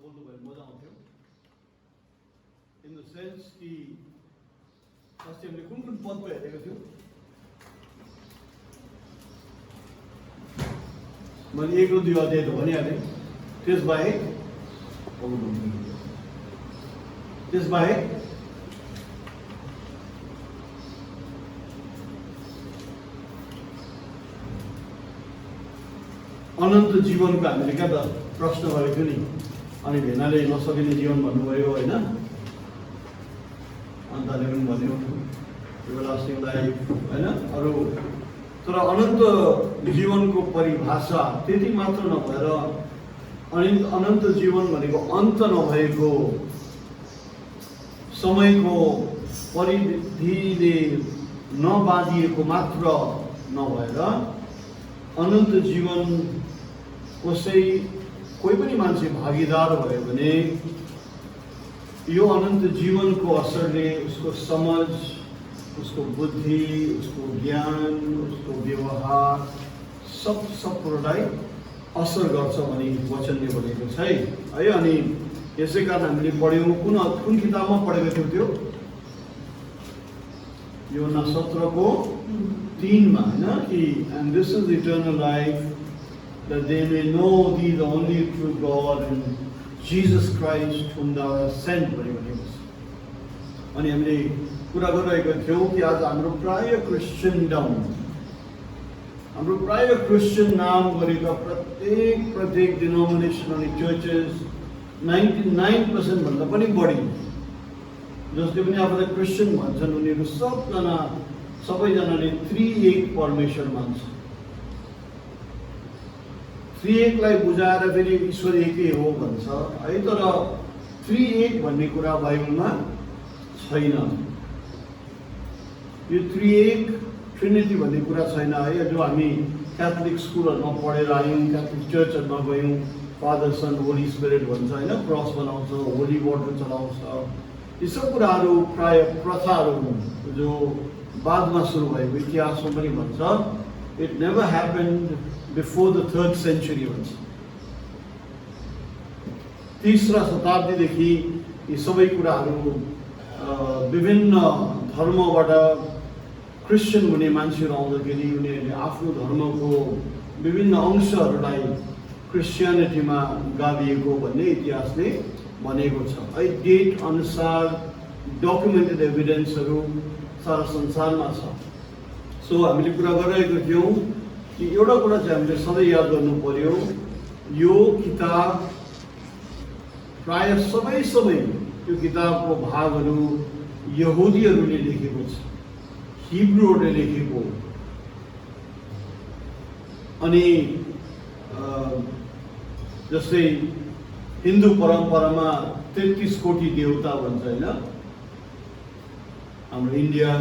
बोल्नुभयो मजा आउँथ्यो इन द सेन्स कि अस्ति हामीले कुन कुन पदको हेरेको थियौँ मैले 1 र 2 अध्याय त भनिहालेँ त्यसबाहेक अनन्त जीवनको हामीले क्या त प्रश्न गरेको थियो नि अनि भेनाले नसकिने जीवन भन्नुभयो होइन अन्तले पनि भन्यो एभरलास्टिङ लाइफ होइन अरू तर अनन्त जीवनको परिभाषा त्यति मात्र नभएर अनन्त जीवन भनेको अन्त नभएको समयको परिधिले नबाँधिएको मात्र नभएर अनन्त जीवन कोही पनि मान्छे भागीदार भयो भने यो अनन्त जीवनको असरले उसको समझ उसको बुद्धि उसको ज्ञान उसको व्यवहार सब कुरोलाई असर गर्छ भने वचनले भनेको छ है अनि यसै कारण हामीले पढ्यौँ कुन किताबमा पढेको थियौँ त्यो योना 17 3 मा हैन कि and this is eternal life that they may know thee the only true God and Jesus Christ whom thou hast sent भनेको छ अनि हामीले कुरा गरिरहेको थियौँ कि आज हाम्रो प्राय क्रिस्चियन नाम गरेका प्रत्येक डिनोमिनेसन अनि चर्चेस 99% भन्दा पनि बढी जसले पनि आफूलाई क्रिस्चियन भन्छन् उनीहरू सबैजनाले 3 परमेश्वर मान्छ 3 लाई बुझाएर फेरि ईश्वर एकै हो भन्छ है तर 3 भन्ने कुरा बाइबलमा छैन यो 3 ट्रिनिटी भन्ने कुरा छैन है जो हामी क्याथोलिक स्कुलहरुमा पढेर आयौँ क्याथोलिक चर्चहरुमा गयौँ फादर सन होली स्पिरिट भन्छ हैन क्रस बनाउँछ होली वाटर चलाउँछ यी सब कुराहरू प्राय प्रथाहरू जो बादमा सुरु भएको इतिहासमा पनि भन्छ it never happened before the 3rd century भन्छ 3रा शताब्दीदेखि यी सबै कुराहरू विभिन्न धर्मबाट क्रिस्चियन हुने मान्छेहरू आउँदाखेरि उनीहरूले आफ्नो धर्मको विभिन्न अंशहरूलाई क्रिस्चियनिटीमा गाभिएको भन्ने इतिहासले भनेको छ है डेट अनुसार डकुमेन्टेड एभिडेन्सहरू सारा संसारमा छ सो हामीले कुरा गरिरहेको थियौँ कि एउटा कुरा चाहिँ हामीले सधैँ याद गर्नु पर्यो यो किताब प्राय सबै यो किताबको भागहरू यहुदीहरूले लेखेको छ हिब्रूहरूले लेखेको अनि जस्तै हिन्दू परम्परामा 33 कोटी देवता भन्छ हैन हाम्रो इन्डिया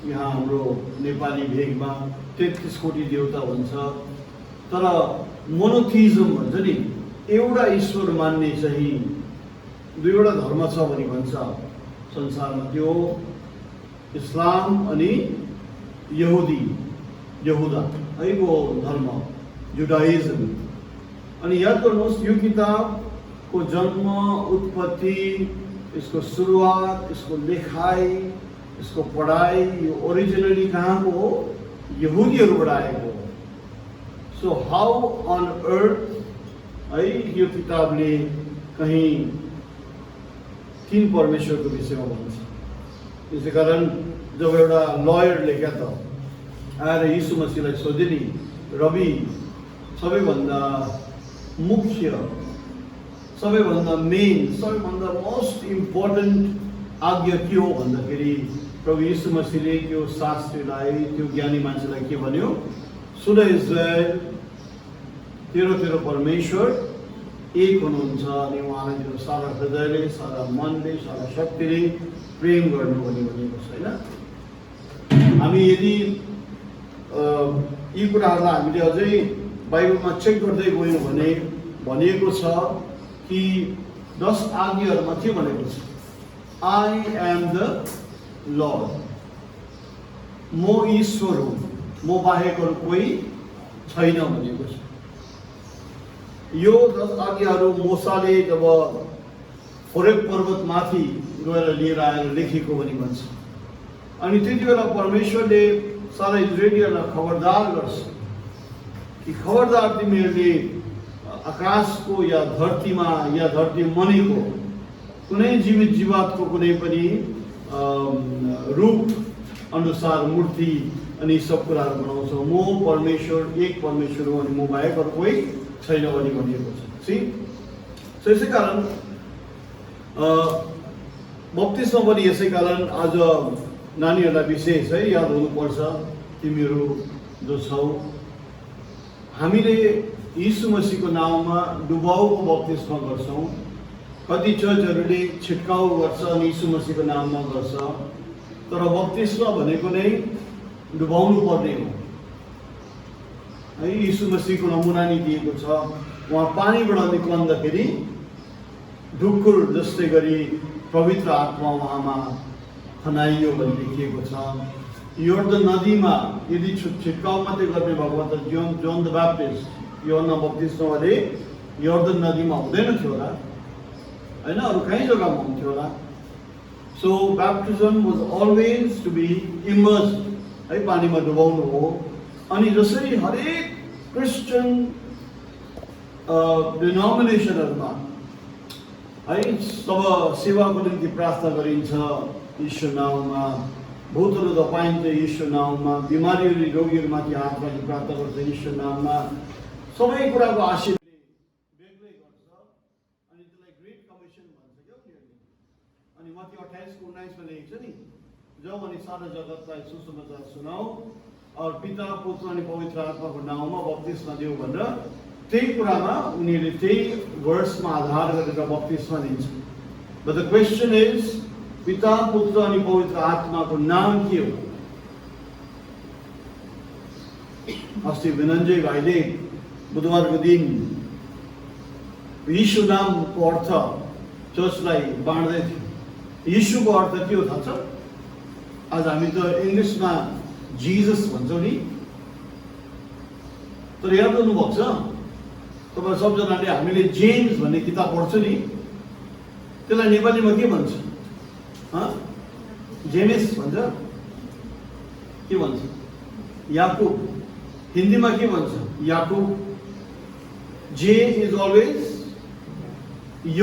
यहाँ हाम्रो नेपाली भेगमा 33 कोटी देवता भन्छ तर मोनोथिइज्म भन्छ नि एउटा ईश्वर मान्ने चाहिँ दुईवटा धर्म छ भनी भन्छ संसारमा त्यो इस्लाम अनि यहुदा है वो धर्म जुडाइज्म अनि याद गर्नुहोस् यो किताबको जन्म उत्पत्ति इसको सुरुवात इसको लेखाई इसको पढाइ यो ओरिजिनली कहाँको हो यहुदीहरूबाट आएको सो हाउ अन अर्थ है यो किताबले कहीं 3 परमेश्वरको विषयमा भन्छ त्यसै कारण जब एउटा लयरले क्या त आएर यीशु मसीहलाई सोधे नि रवि सबैभन्दा मुख्य सबैभन्दा मेन सबैभन्दा मोस्ट इम्पोर्टेन्ट आज्ञा के हो भन्दाखेरि प्रभु यीशु मसीहले त्यो शास्त्रीलाई त्यो ज्ञानी मान्छेलाई के भन्यो सुन इजरायल तेरो परमेश्वर एक हुनुहुन्छ अनि उहाँलाई त्यो सारा हृदयले सारा मनले सारा शक्तिले प्रेम गर्नु भनेको छ हैन हामी यदि यी कुराहरूलाई हामीले अझै बाइबलमा चेक गर्दै गयौँ भने भनेको छ कि 10 आज्ञाहरूमा के भनेको छ आई एम द लर्ड म ईश्वर हुँ म बाहेक अरू कोही छैन भनेको छ यो 10 आज्ञाहरू मोसाले जब होरेब पर्वतमाथि गएर लिएर आएर लेखेको भनी भन्छ। अनि त्यति बेला परमेश्वरले सारा इजरायलीहरूलाई खबरदार गर्छ कि खबरदार तिमीहरूले आकाशको या धरतीमा या धरती मुनिको कुनै जीवित जीवातको कुनै पनि रूप अनुसार मूर्ति अनि सब कुराहरू बनाउँछ। म परमेश्वर एक परमेश्वर हो अनि म बाहेक अरू कोही छैन भनी भनिएको छ। सो यसै कारण बप्तिस्मा पनि यसै कारण आज नानीहरूलाई विशेष है याद हुनुपर्छ। तिमीहरू जो छौ हामीले यीशु मसीहको नाममा डुबाउको बप्तिस्मा गर्छौँ। कति चर्चहरूले छिटकाउ गर्छ अनि यीशु मसीहको नाममा गर्छ, तर बप्तिस्मा भनेको नै डुबाउनु पर्ने हो है। यीशु मसीहको नमुना नि दिएको छ। उहाँ पानीबाट निक्लँदाखेरि ढुकुर जस्तै गरी पवित्र आत्मा उहाँमा खनाइयो भनी लेखिएको छ। योर्दन नदीमा यदि छिटकाउ मात्रै गर्ने भएको त जोन द ब्याप्टिस्ट यूहन्ना बप्तिस्माले योर्दन नदीमा हुँदैन थियो होला हैन, अरू कहीँ जग्गामा हुन्थ्यो होला। So baptism was always to be immersed है, पानीमा डुबाउनु हो। अनि जसरी हरेक क्रिस्चियन डिनोमिनेसनहरूमा है सब सेवाको निम्ति प्रार्थना गरिन्छ यीशु नाममा, भूतहरू धपाइन्छ यीशु नाममा, बिमारीहरू रोगीहरूमाथि हात राखी प्रार्थना गर्छ यीशु नाममा, सबै कुराको आशीर्वादले बेग्लै गर्छ। अनि त्यसलाई ग्रेट कमिसन भन्छ क्या उनीहरूले। अनि मत्ती 28:19 मा लेखेको छ नि, जाऊ अनि सारा जगतलाई सुसमाचार सुनाऊ और पिता पुत्र अनि पवित्र आत्माको नाममा बप्तिस्मा दिऊ भनेर त्यही कुरामा उनीहरूले त्यही वर्समा आधार गरेर बप्तिस्मा दिन्छ। बट द क्वेसन इज पिता पुत्र अनि पवित्र आत्माको नाम के हो? अस्ति विनञ्जय भाइले बुधबारको दिन यीशु नामको अर्थ चर्चलाई बाँड्दै थियो। यीशुको अर्थ के हो थाहा छ? आज हामी त इङ्ग्लिसमा जिजस भन्छौँ नि, तर याद गर्नुभएको छ तपाईँ सबजनाले हामीले जेम्स भन्ने किताब पढ्छौँ नि, त्यसलाई नेपालीमा के भन्छ? जेमेस भन्छ, के भन्छ? याकुब। हिन्दीमा के भन्छ? याकुब। जे इज अलवेज य।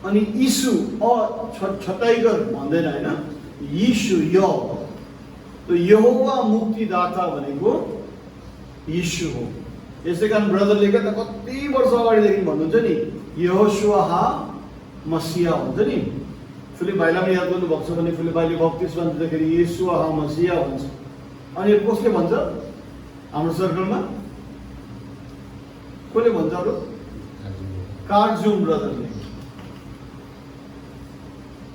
अनि यीशु छटाइगर भन्दैन हैन, यीशु य। तो यहोवा मुक्तिदाता भनेको यीशु हो। यसै कारण ब्रदरले त कति वर्ष अगाडिदेखि भन्नुहुन्छ नि यहोशुआ मसिया हुन्छ नि। फिलिप भाइलाई पनि याद गर्नुभएको छ भने फिलिप भाइले बप्तिस्मा दिँदाखेरि यहोशुआ मसिया भन्छ। अनि कसले भन्छ हाम्रो सर्कलमा? कसले भन्छ अरू? कार्जुम ब्रदरले।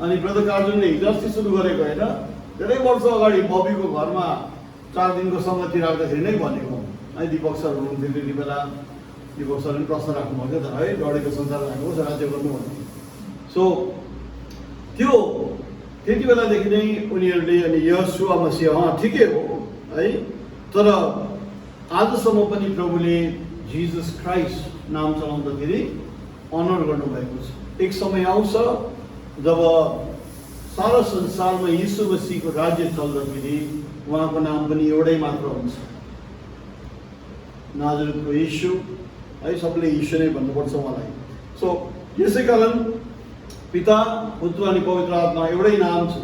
अनि ब्रदर कार्जुनले हिजो अस्ति सुरु गरेको होइन, धेरै वर्ष अगाडि बबीको घरमा 4 दिनको सङ्गति राख्दाखेरि नै भनेको। है दीपक सर हुनुहुन्थ्यो त्यति बेला, दीपक सरले प्रश्न राख्नुभएको थियो त है, डढेको संसार राख्नुहोस् राज्य गर्नु भन्नु। सो त्यो त्यति बेलादेखि नै उनीहरूले अनि यहोशुआ मसीहा ठिकै हो है, तर आजसम्म पनि प्रभुले जिजस क्राइस्ट नाम चलाउँदाखेरि अनर गर्नुभएको छ। एक समय आउँछ जब सारा संसारमा यीशु मसीहको राज्य चल्दाखेरि उहाँको नाम पनि एउटै मात्र हुन्छ, नाजरेतको यीशु है। सबले यीशु नै भन्नुपर्छ उहाँलाई। सो यसै कारण पिता पुत्र अनि पवित्र आत्मा एउटै नाम छ।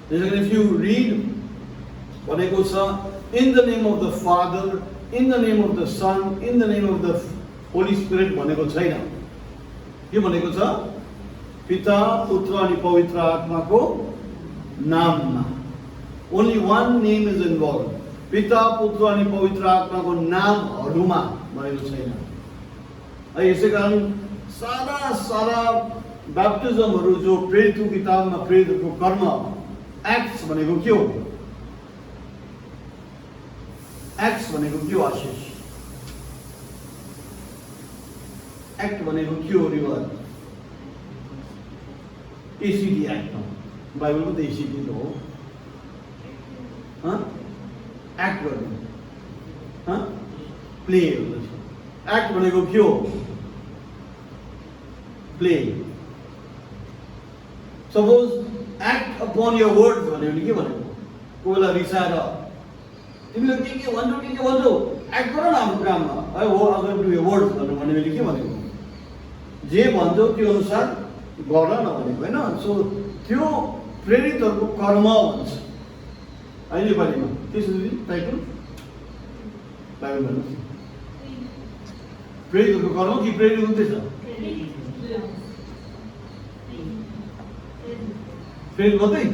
त्यसै कारण इफ यु रिड भनेको छ in the name of the father, in the name of the sun, in the name of the Holi spirit भनेको छैन। के भनेको छ? पिता पुत्र अनि पवित्र आत्माको नाममा। Only one name is involve. पिता पुत्र अनि पवित्र आत्माको नामहरूमा भनेको छैन है। यसै कारण सारा ब्याप्टिजमहरू जो प्रेरितको किताबमा प्रेरितको कर्म एक्ट्स भनेको के हो? एक्ट्स भनेको के हो? आशिष एक्ट भनेको के हो? रिवाज एसीडी एक्ट हो, बाइबलको त एसीडी हो। एक्ट गर्नु प्ले हुँदछ। एक्ट भनेको के हो? Play. Suppose act upon your words भन्यो भने के भनेको? कोही बेला रिसाएर तिमीले के भन्छौ एक्ट गर न हाम्रो काममा है हो अगर टु योर वर्ड्स भन्नु भन्यो भने के भनेको? जे भन्छौ त्यो अनुसार गर न भनेको होइन। सो त्यो प्रेरितहरूको कर्म भन्छ है नेपालीमा। के छ दिदी टाइटल? बाइबल भन्नुहोस्। प्रेरितहरूको कर्म कि प्रेरित हुँदैछ? प्रेरित मात्रै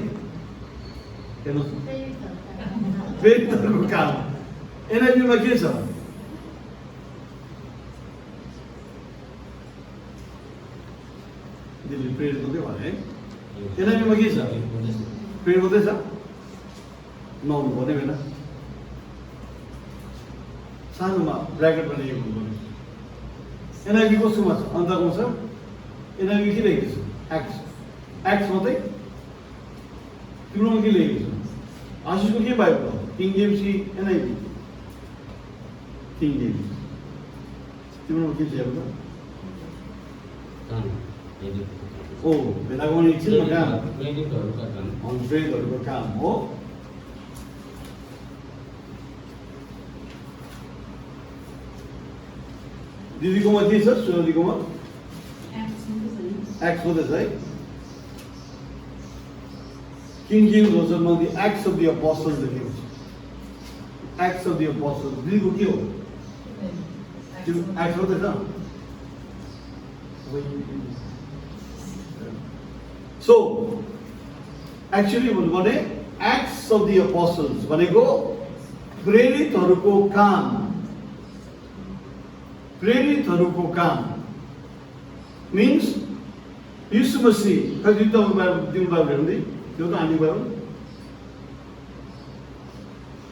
हेर्नुहोस् प्रेरितहरूको काम। एनआइबीमा के छ? दिदी प्रेरित मात्रै भने है। एनआइबीमा के छ? प्रेरित मात्रै छ? नहुनु पर्ने होइन। सानोमा ब्राकेट बनाइएको हुनुपर्ने। एनआइबी कस्तोमा छ? अन्तरमा छ। एनआइबी के लेखेको छ? एक्ट्स। एक्ट्स मात्रै? तिम्रोमा के लेखेको छ? आशिषको के बाइबल हो? किङ जेम्स कि एनआइबी? King James. तिम्रोमा के छ त? ओ भेला गाउने एकछिनमा काम प्रेरितहरूको काम हो। दिदीकोमा के छ? सुरदीकोमा एक्ट्स हुँदैछ है। किङ जेम्स भर्जनमा the Acts of the Apostles लेखेको छ। Acts of the Apostles. दिदीको के हो? एक्ट्स हुँदैछ? सो एक्चुअली भन्नु भने एक्ट्स अफ दि अपोस्टल्स भनेको प्रेरितहरूको काम। प्रेरितहरूको काम मिन्स यीशु मसीह कति दिनु बाइबल हेर्दै त्यो त हामी बाइबल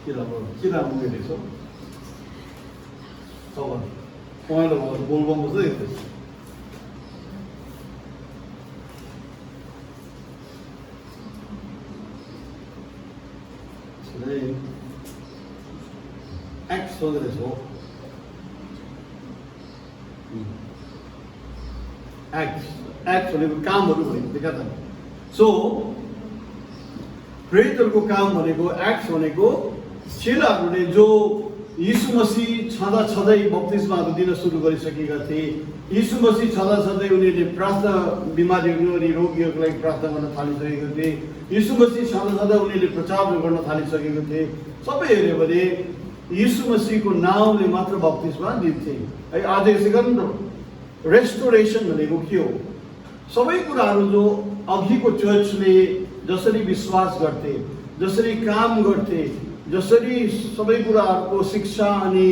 के राम्रो हेरेछ खबर पहेँलो भयो बोलबम चाहिँ हेर्दैछ। एक्ट्स हुँदैछ हो। एक्ट्स भनेको कामहरू भनेको देखा त। सो प्रेरितहरूको काम भनेको एक्ट्स भनेको चेलाहरूले जो यीशु मसीह छँदै बप्तिस्माहरू दिन सुरु गरिसकेका थिए। यीशु मसीह छँदै उनीहरूले प्रार्थना बिमारीहरू अनि रोगीहरूको लागि प्रार्थना गर्न थालिसकेका थिए। यीशु मसीह छँदै उनीहरूले प्रचार गर्न थालिसकेको थिए। सबै हेऱ्यो भने यीशु मसीहको नामले मात्र बप्तिस्मा दिन्थे है। आज सेकेन्ड रेस्टोरेसन भनेको के हो? सबै कुराहरू जो अघिको चर्चले जसरी विश्वास गर्थे, जसरी काम गर्थे, जसरी सबै कुराहरूको शिक्षा अनि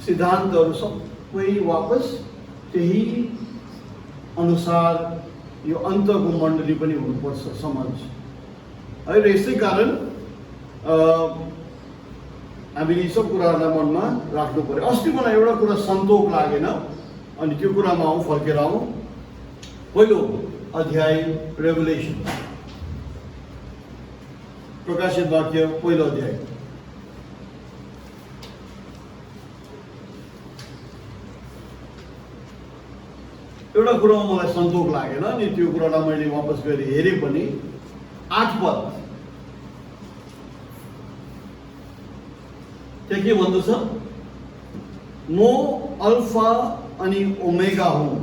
सिद्धान्तहरू सबै वापस त्यही अनुसार यो अन्तको मण्डली पनि हुनुपर्छ समाज है। र यसै कारण हामीले यी सब कुराहरूलाई मनमा राख्नु पर्यो। अस्ति मलाई एउटा कुरा सन्तोक लागेन अनि त्यो कुरामा आउँ, फर्केर आउँ। पहिलो अध्याय रेभुलेसन, प्रकाशित वाक्य पहिलो अध्याय। एउटा कुरामा मलाई सन्तोक लागेन अनि त्यो कुरालाई मैले वापस गएर हेरेँ पनि। 8 पद त्यहाँ के भन्दछ? म अल्फा अनि ओमेगा हुँ,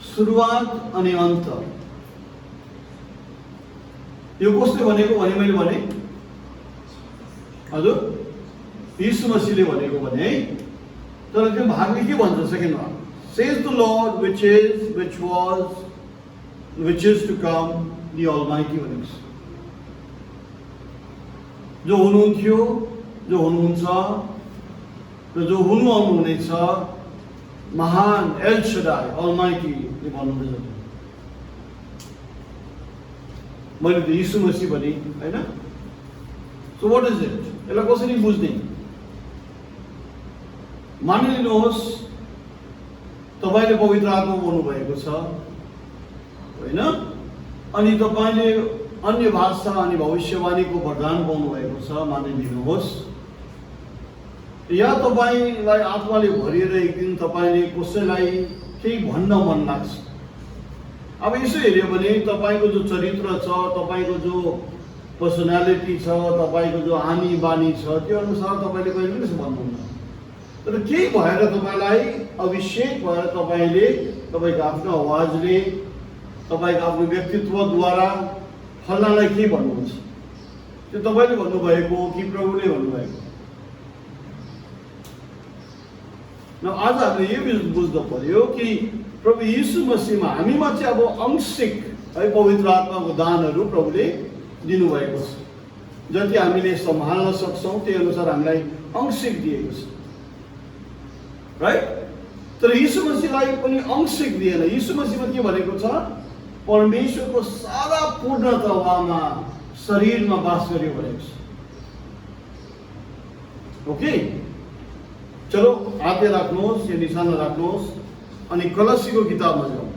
सुरुवात अनि अन्त। यो कसले भनेको भने मैले भने हजुर यीशु मसीहले भनेको भने है। तर त्यो भागले के भन्छ सेकेन्डमा? Says the Lord which was, which is to come, the Almighty भनेको छ। जो हुनुहुन्थ्यो, जो हुनुहुन्छ र जो हुनु आउनुहुनेछ, महान एल शडाई अलमाइटीले भन्नुहुँदैछ। मैले त यीशु मसीह भने हैन। So what is it? यसलाई कसरी बुझ्ने? मानिलिनुहोस् तपाईले पवित्र आत्मा पाउनु भएको छ हैन, अनि तपाईले अन्य भाषा अनि भविष्यवाणीको वरदान पाउनु भएको छ। मानिलिनुहोस् या तपाईलाई आत्माले भरिएर एक दिन तपाईले कसैलाई केही भन्न मन लाग्छ। अब यसो हेर्यो भने तपाईको जो चरित्र छ, तपाईको जो पर्सनालिटी छ, तपाईको जो आनी बानी छ, त्यो अनुसार तपाईले कहिले पनि यसो भन्नुहुन्न। तर केही भएर तपाईलाई अभिषेक भएर तपाईले तपाईको आफ्नो आवाजले, तपाईको आफ्नो व्यक्तित्वद्वारा फल्नालाई के भन्नुहुन्छ, त्यो तपाईले भन्नुभएको कि प्रभुले भन्नुभएको। न आज हामीले यो बुझ्नु पर्यो कि प्रभु यीशु मसीहमा हामीमा चाहिँ अब अंशिक है पवित्र आत्माको दानहरू प्रभुले दिनुभएको छ। जति हामीले सम्हाल्न सक्छौँ त्यही अनुसार हामीलाई अंशिक दिएको छ, राइट। तर यीशु मसीहलाई पनि अंशिक दिएन। यीशु मसीहमा के भनेको छ, परमेश्वरको सारा पूर्णता उहाँमा शरीरमा बास गर्यो भनेको छ। ओके, चलो हाते राख्नुहोस्, यो निशाना राख्नुहोस् अनि कलस्सीको किताबमा जाउँ।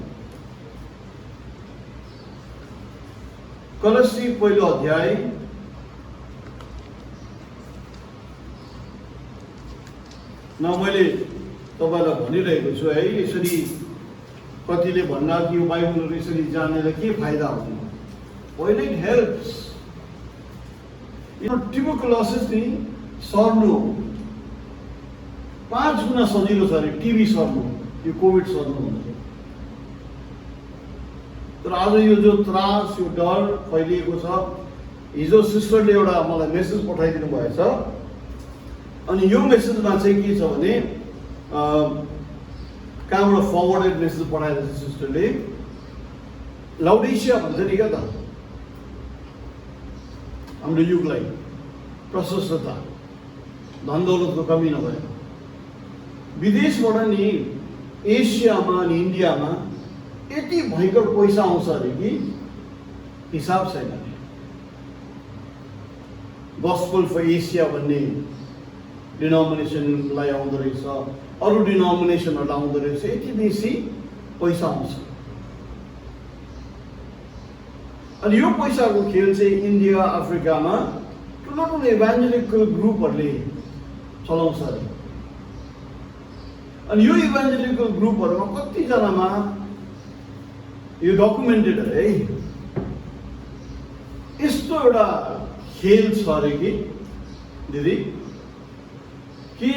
कलस्सी पहिलो अध्याय न मैले तपाईलाई भनिरहेको छु है, यसरी कतिले भन्दा कि यो बाइबलहरू यसरी जानेर के फाइदा हुँदैन। When it helps, ट्युबरकुलोसिस नि सर्नु 5 गुणा सजिलो छ अरे टिबी सर्नु, यो कोभिड सर्नु भन्दा। तर आज यो जो त्रास, यो डर फैलिएको छ, हिजो सिस्टरले एउटा मलाई मेसेज पठाइदिनु भएछ अनि यो मेसेजमा चाहिँ के छ भने कहाँबाट फरवर्डेड मेसेज पठाइदिएको छ सिस्टरले। लाउडेसिया भन्छ नि क्या त हाम्रो युगलाई, प्रशस्तता, धन दौलतको कमी नभएर विदेशबाट नि एसियामा अनि इन्डियामा यति भयङ्कर पैसा आउँछ अरे कि हिसाब छैन। गस्पल फर एसिया भन्ने डिनोमिनेसनलाई आउँदो रहेछ, अरू डिनोमिनेसनहरूलाई आउँदो रहेछ, यति बेसी पैसा आउँछ। अनि यो पैसाको खेल चाहिँ इन्डिया, अफ्रिकामा ठुलो ठुलो इभान्जेलिकल ग्रुपहरूले चलाउँछ अरे। अनि यो इभान्जेलिकल ग्रुपहरूमा कतिजनामा यो डकुमेन्टेड है, यस्तो एउटा खेल छ अरे कि दिदी कि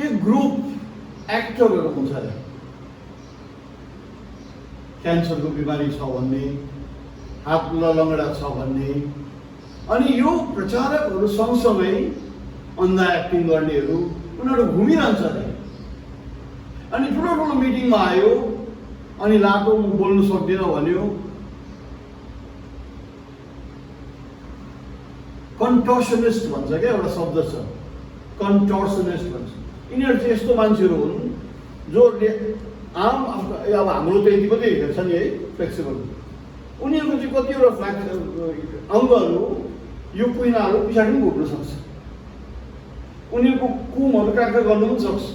एक ग्रुप एक्टरहरू हुन्छ अरे, क्यान्सरको बिमारी छ भन्ने, हात लङ्गडा छ भन्ने, अनि यो प्रचारकहरू सँगसँगै अन्धा एक्टिङ गर्नेहरू उनीहरू घुमिरहन्छ अरे। अनि ठुलो ठुलो मिटिङमा आयो अनि लाटो म बोल्नु सक्दिनँ भन्यो, कन्टर्सनिस्ट भन्छ क्या एउटा शब्द छ, कन्टर्सनिस्ट भन्छ। यिनीहरू चाहिँ यस्तो मान्छेहरू हुन् जो आम अब हाम्रो त यति मात्रै हेर्छ नि है फ्लेक्सिबल, उनीहरूको चाहिँ कतिवटा अङ्गहरू यो कुइनाहरू पछाडि पनि घुम्न सक्छ, उनीहरूको कुमहरू काका गर्नु पनि सक्छ,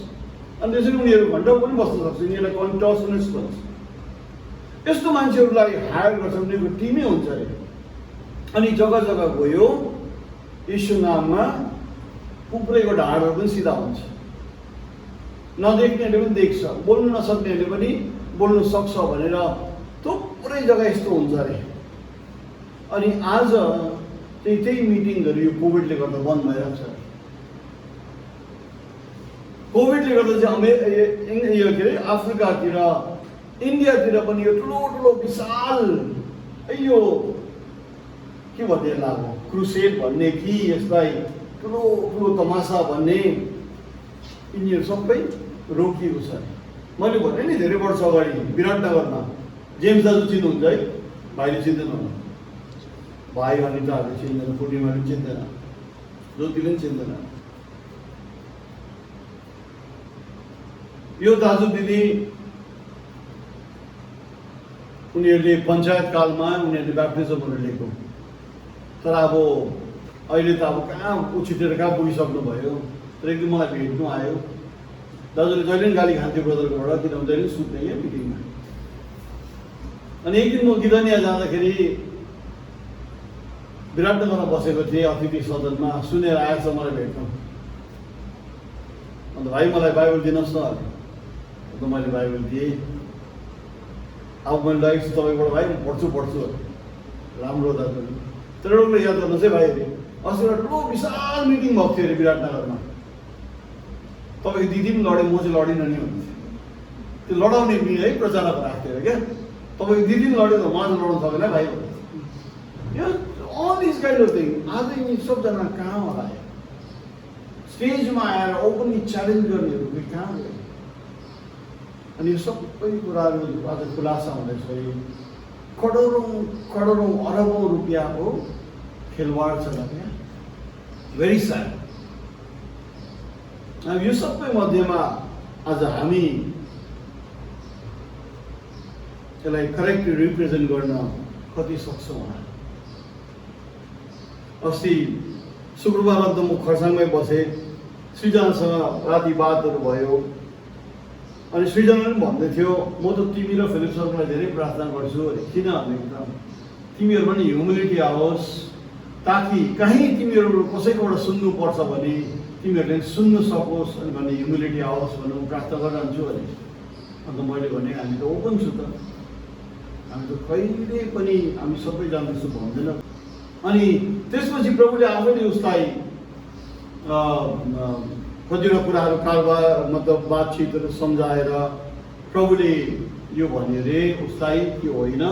अनि त्यसरी उनीहरू घन्टा पनि बस्न सक्छ। यिनीहरूलाई कन्टर्सनिस्ट भन्छ। यस्तो मान्छेहरूलाई हायर गर्छ, उनीहरूको टिमै हुन्छ अरे। अनि जग्गा जग्गा गयो, यीशु नाममा कुप्रेको ढाडहरू पनि सिधा हुन्छ, नदेख्नेले पनि देख्छ, बोल्नु नसक्नेले पनि बोल्नु सक्छ भनेर थुप्रै जग्गा यस्तो हुन्छ अरे। अनि आज त्यही मिटिङहरू यो कोभिडले गर्दा बन्द भइरहेको छ। कोभिडले गर्दा चाहिँ यो के अरे अफ्रिकातिर, इन्डियातिर पनि यो ठुलो ठुलो विशाल यो के भन्ने लाग्यो, क्रुसेड भन्ने कि यसलाई ठुलो ठुलो तमासा भन्ने, यिनीहरू सबै रोकिएको छ। मैले भने नि धेरै वर्ष अगाडि विराटनगरमा जेम्स दाजु चिन्नुहुन्छ है, भाइले चिन्दैन होला, भाइ अनिताहरूले चिन्दैन, पूर्णिमाले पनि चिन्दैन, ज्योतिले पनि चिन्दैन। यो दाजु दिदी उनीहरूले पञ्चायत कालमा उनीहरूले ब्याप्टिजमहरू लिएको, तर अब अहिले त अब कहाँ उछिटेर कहाँ पुगिसक्नु भयो। तर एक दिन मलाई भेट्नु आयो, दाजुले जहिले पनि गाली खान्थ्यो ब्रदरकोबाट, किनभने जहिले पनि सुत्ने क्या मिटिङमा। अनि एक दिन म गिदनिया जाँदाखेरि विराटनगरमा बसेको थिएँ अतिथि सदनमा, सुनेर आएछ मलाई भेट्न। अन्त भाइ मलाई बाइबल दिनुहोस् न अरे। अन्त मैले बाइबल दिएँ। अब मैले लगेको छु तपाईँबाट, भाइ म पढ्छु राम्रो दाजु। तर एउटा याद गर्नुहोस् है भाइ, अस्ति एउटा ठुलो विशाल मिटिङ भएको थियो अरे विराटनगरमा। तपाईँको दिदी पनि लड्यो, म चाहिँ लडिनँ नि भन्थ्यो। त्यो लडाउने है प्रचारक राख्थ्यो अरे क्या। तपाईँको दिदी पनि लड्यो त म चाहिँ लडाउनु सकेन भाइ। यो all this kind of thing आज यिनी सबजना कहाँ होला? स्टेजमा आएर ओपनली च्यालेन्ज गर्नेहरू कहाँ गयो? अनि यो सबै कुराहरू आज खुलासा हुँदैछ। करोडौँ अरबौँ रुपियाँको खेलवाड छ क्या। Very sad. अब यो सबै मध्येमा आज हामी यसलाई करेक्टली रिप्रेजेन्ट गर्न कति सक्छौँ होला? अस्ति शुक्रबार अन्त म खरसाङमै बसेँ, सृजनासँग राति बातहरू भयो। अनि सृजनाले पनि भन्दै थियो म त तिमी र फिलिप सरलाई धेरै प्रार्थना गर्छु अरे। किन भनेको त तिमीहरूमा पनि ह्युमिलिटी आओस्, ताकि कहीँ तिमीहरू कसैकोबाट सुन्नुपर्छ भने तिमीहरूले सुन्न सकोस् अनि भन्ने ह्युमिलिटी आओस् भनेर म प्रार्थना गरिरहन्छु अरे। अन्त मैले भने हामी त ओपन छु त, हामी त कहिले पनि हामी सबै जान्दछौँ भन्दैन। अनि त्यसपछि प्रभुले आफैले उसलाई कतिवटा कुराहरू कारोबार मतलब बातचितहरू सम्झाएर प्रभुले यो भन्यो अरे उसलाई कि होइन,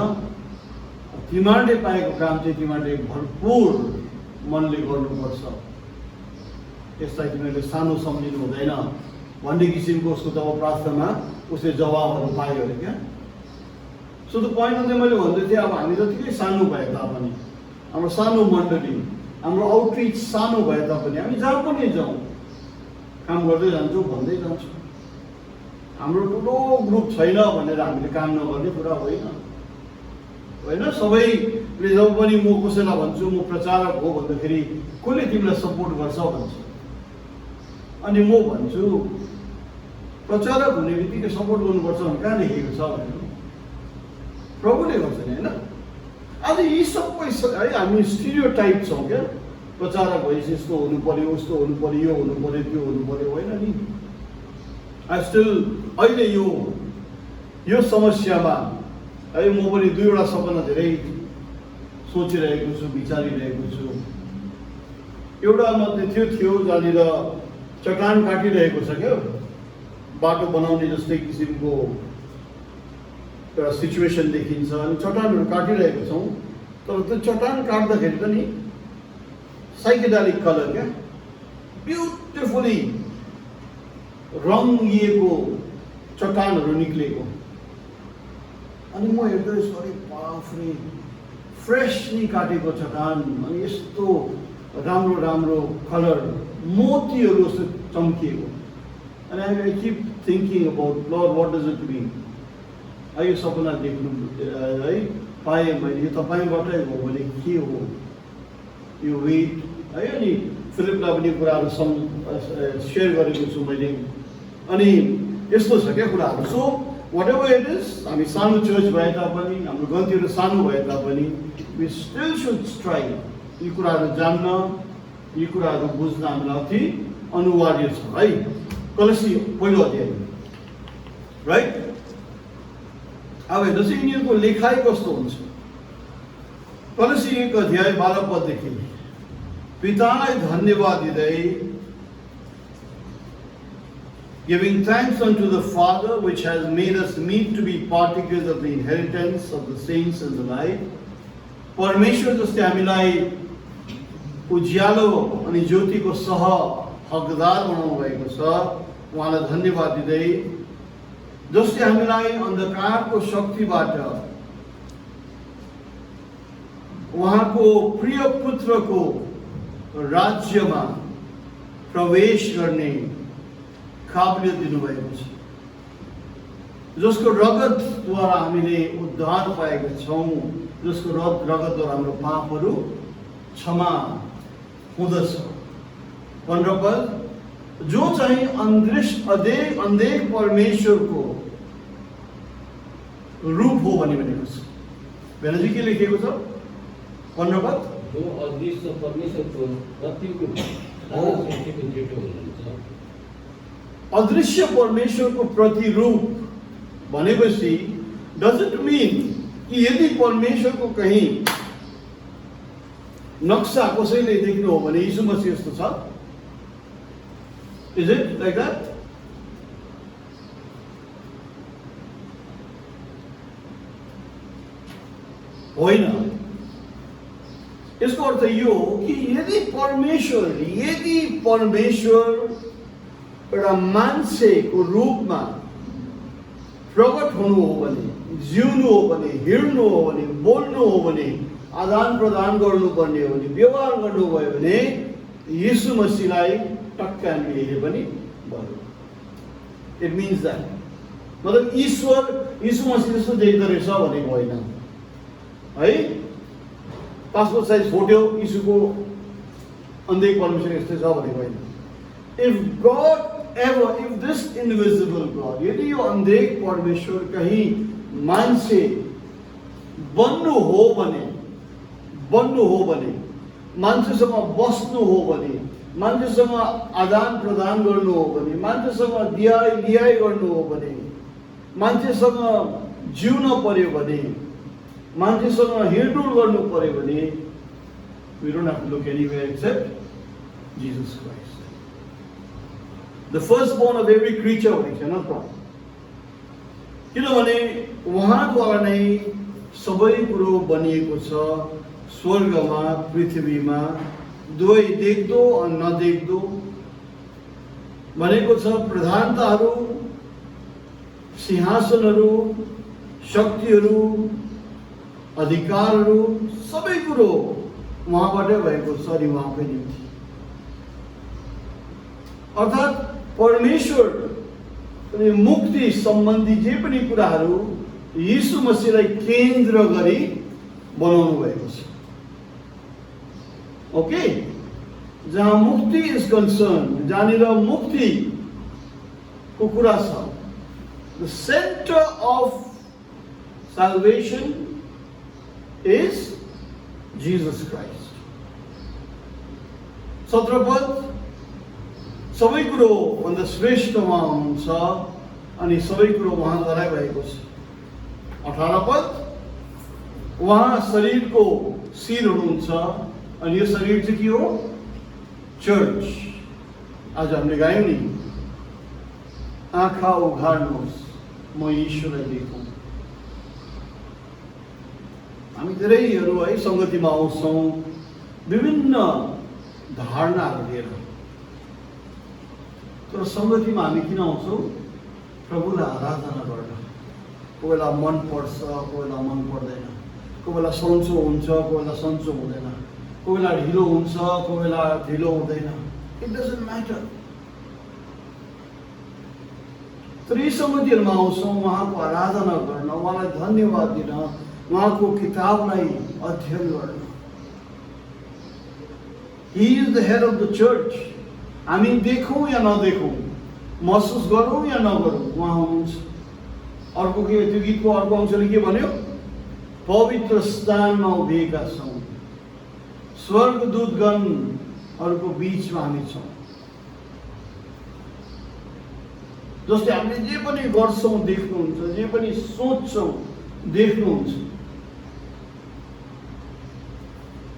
तिमीहरूले पाएको काम चाहिँ तिमीहरूले भरपुर मनले गर्नुपर्छ, यसलाई तिमीहरूले सानो सम्झिनु हुँदैन भन्ने किसिमको उसको तब प्रार्थनामा उसले जवाबहरू पायो अरे क्या। सो द पोइन्ट चाहिँ मैले भन्दै थिएँ, अब हामी जतिकै सानो भए तापनि, हाम्रो सानो मण्डली, हाम्रो आउटरिच सानो भए तापनि हामी जहाँ पनि जाउँ काम गर्दै जान्छौँ, भन्दै जान्छौँ। हाम्रो ठुलो ग्रुप छैन भनेर हामीले काम नगर्ने कुरा होइन। सबैले जब पनि म कसैलाई भन्छु म प्रचारक हो भन्दाखेरि कसले तिमीलाई सपोर्ट गर्छ भन्छ। अनि म भन्छु प्रचारक हुने बित्तिकै सपोर्ट गर्नुपर्छ भने कहाँ लेखेको छ भनेर प्रभुले गर्छ नि होइन। आज यी सबै है हामी स्टिरियोटाइप छौँ क्या। प्रचारक भएपछि यस्तो हुनु पर्यो, उस्तो हुनु पर्यो, यो हुनु पर्यो, त्यो हुनु पर्यो, होइन नि। आई स्टिल अहिले यो समस्यामा है म पनि दुईवटा सपना धेरै सोचिरहेको छु, विचारिरहेको छु। एउटा मध्ये त्यो थियो जहाँनिर चट्टान काटिरहेको छ क्या, बाटो बनाउने जस्तै किसिमको एउटा सिचुएसन देखिन्छ। अनि चट्टानहरू काटिरहेको छौँ, तर त्यो चट्टान काट्दाखेरि पनि साइकेडेलिक कलर क्या, ब्युटिफुली रङ्गिएको चट्टानहरू निक्लेको। अनि म हेर्दै सरी बाफरे, फ्रेसली काटेको चट्टान, अनि यस्तो राम्रो राम्रो कलर मोतीहरू जस्तो चम्किएको। अनि I keep thinking about lord what does it mean. यो सपना देख्नु है पाएँ मैले, यो तपाईँबाटै हो भने के हो यो वेट है। अनि फिलिपलाई पनि कुराहरू सेयर गरेको छु मैले। अनि यस्तो छ क्या कुराहरू। So what ever it is, हामी सानो चर्च भए तापनि, हाम्रो गल्तीहरू सानो भए तापनि, वी स्टिल सुड स्ट्राइभ यी कुराहरू जान्न, यी कुराहरू बुझ्न हामीलाई अति अनिवार्य छ है। कलसी पहिलो अध्याय राइट। अब हेर्नुहोस् यिनीहरूको लेखाइ कस्तो हुन्छ। कलसी 1 अध्याय 12 पददेखि, पितालाई धन्यवाद दिँदै, giving thanks unto the Father which has made us meet to be partakers of the inheritance of the saints in the light। परमेश्वर जसले हामीलाई उज्यालो अनि ज्योतिको सह हकदार बनाउनु भएको छ, उहाँलाई धन्यवाद दिँदै, जसले हामीलाई अन्धकारको शक्तिबाट उहाँको प्रिय पुत्रको राज्यमा प्रवेश गर्ने काबिलियत दिनुभएको छ, जसको रगतद्वारा हामीले उद्धार पाएका छौँ, जसको रगतद्वारा हाम्रो पापहरू क्षमा हुँदछ। 15 पद, जो चाहिँ अन्धेर परमेश्वरको रूप हो भनी भनेको छ। बेनजी के लेखेको छ? 15 पद, जो अदृश्य परमेश्वरको प्रतिरूप सृष्टिको जेठो हुनुहुन्छ। अदृश्य परमेश्वरको प्रतिरूप भनेपछि डजन्ट मीन कि यदि परमेश्वरको कहीँ नक्सा कसैले देख्नु हो भने यीशु मसीह यस्तो छ? Is it like that? होइन। यसको अर्थ यो हो कि यदि परमेश्वर एउटा मान्छेको रूपमा प्रकट हुनु हो भने, जिउनु हो भने, हिँड्नु हो भने, बोल्नु हो भने, आदान प्रदान गर्नुपर्ने हो भने, व्यवहार गर्नुभयो भने यीशु मसीहलाई टक्क हामीले हेरे पनि भयो। इट मिन्स द्याट मतलब ईश्वर यीशु मसीह जस्तो देख्दो रहेछ भनेको होइन है। पासपोर्ट साइज फोटो यीशुको अन्धै परमेश्वर यस्तै छ भनेको होइन। If God ever, if this invisible God, यदि यो अन्धेक परमेश्वर कहीं मान्छे बन्नु हो भने, मान्छेसँग बस्नु हो भने, मान्छेसँग आदान प्रदान गर्नु हो भने, मान्छेसँग दियाई लियाई गर्नु हो भने, मान्छेसँग जिउन पर्यो भने, मान्छेसँग हिँडडुल गर्नु पर्यो भने, we don't have to look anywhere except Jesus Christ. The firstborn of every creature भनेको छैन त। किनभने उहाँद्वारा नै सबै कुरो बनिएको छ, स्वर्गमा पृथ्वीमा, दुवै देख्दो अनि नदेख्दो। भनेको छ प्रधानताहरू, सिंहासनहरू, शक्तिहरू, अधिकारहरू, सबै कुरो उहाँबाटै भएको छ अनि उहाँकै निम्ति। अर्थात् परमेश्वर मुक्ति सम्बन्धी जे पनि कुराहरू यीशु मसीहलाई केन्द्र गरी बनाउनु भएको छ। ओके, जहाँ मुक्ति इज कन्सर्न, जहाँनिर मुक्तिको कुरा छ, the centre of salvation is Jesus Christ. 17 पद सबै कुरो भन्दा श्रेष्ठ उहाँ हुनुहुन्छ अनि सबै कुरो उहाँद्वारै भएको छ। 18 पद उहाँ शरीरको शिर हुनुहुन्छ अनि यो शरीर चाहिँ के हो? चर्च। आज हामीले गायौँ नि, आँखा उघार्नुहोस् म ईश्वरलाई देखौँ। हामी धेरैहरू है सङ्गतिमा आउँछौँ विभिन्न धारणाहरू लिएर, तर सङ्गतिमा हामी किन आउँछौँ? प्रभुलाई आराधना गर्न। कोही बेला मन पर्छ, कोही बेला मन पर्दैन, कोही बेला सन्चो हुन्छ, कोही बेला सन्चो हुँदैन, कोही बेला ढिलो हुन्छ, कोही बेला ढिलो हुँदैन। It doesn't matter. तर यी सङ्गतिहरूमा आउँछौँ उहाँको आराधना गर्न, उहाँलाई धन्यवाद दिन, उहाँको किताबलाई अध्ययन गर्न। He is the head of the church. हामी देखौँ या नदेखौँ, महसुस गरौँ या नगरौँ, उहाँ हुनुहुन्छ। अर्को के त्यो गीतको अर्को अंशले के भन्यो? पवित्र स्थानमा उभिएका छौँ, स्वर्गदूतगणहरूको बिचमा हामी छौँ। जसले हामीले जे पनि गर्छौँ देख्नुहुन्छ, जे पनि सोच्छौँ देख्नुहुन्छ,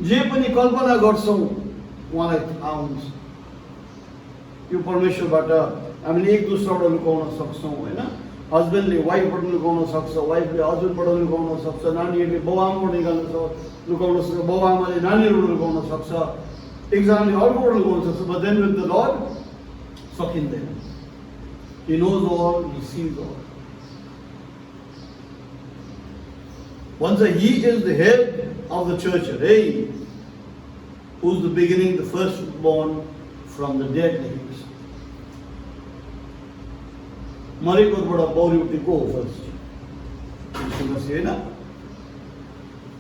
जे पनि कल्पना गर्छौँ उहाँलाई थाहा हुन्छ। यो परमेश्वरबाट हामीले एक दोस्रोबाट लुकाउन सक्छौँ होइन। हस्बेन्डले वाइफबाट लुकाउन सक्छ, वाइफले हस्बेन्डबाट लुकाउन सक्छ, नानीहरूले बाउआमाबाट लुकाउन सक्छ, बाउआमाले नानीहरूबाट लुकाउन सक्छ, एकजनाले अर्कोबाट लुकाउन सक्छ। But then with the lord सकिँदैन। He knows all, he sees all. Once he is the head of the church, hey, who's the beginning, the firstborn from the dead, like he said. मरेकोबाट पौडी उठेको हो first.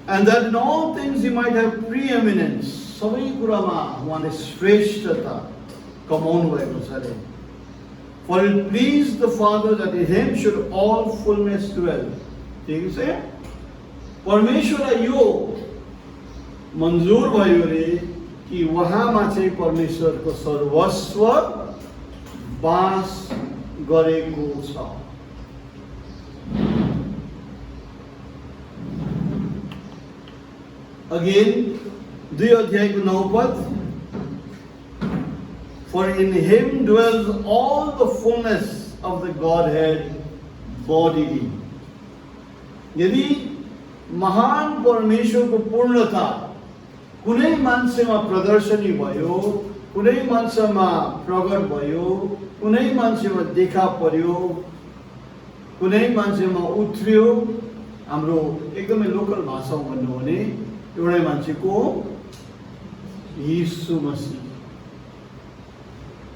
And that in all things he might have preeminence. सबै कुरामा उहाँले श्रेष्ठता कमाउनु भएको छ अरे। For it pleased the Father that in him should all fullness dwell. ठीक है? परमेश्वरलाई यो मन्जुर भयो रे कि उहाँमा चाहिँ परमेश्वरको सर्वस्व वास गरेको छ। अगेन 2 अध्यायको 9 पद, For in him dwells all the fullness of the Godhead bodily. यदि महान परमेश्वरको पूर्णता कुनै मान्छेमा प्रदर्शनी भयो, कुनै मान्छेमा प्रकट भयो, कुनै मान्छेमा देखा पर्यो, कुनै मान्छेमा उत्रियो, हाम्रो एकदमै लोकल भाषामा भन्नु हो भने एउटै मान्छेको यीशु मसीह।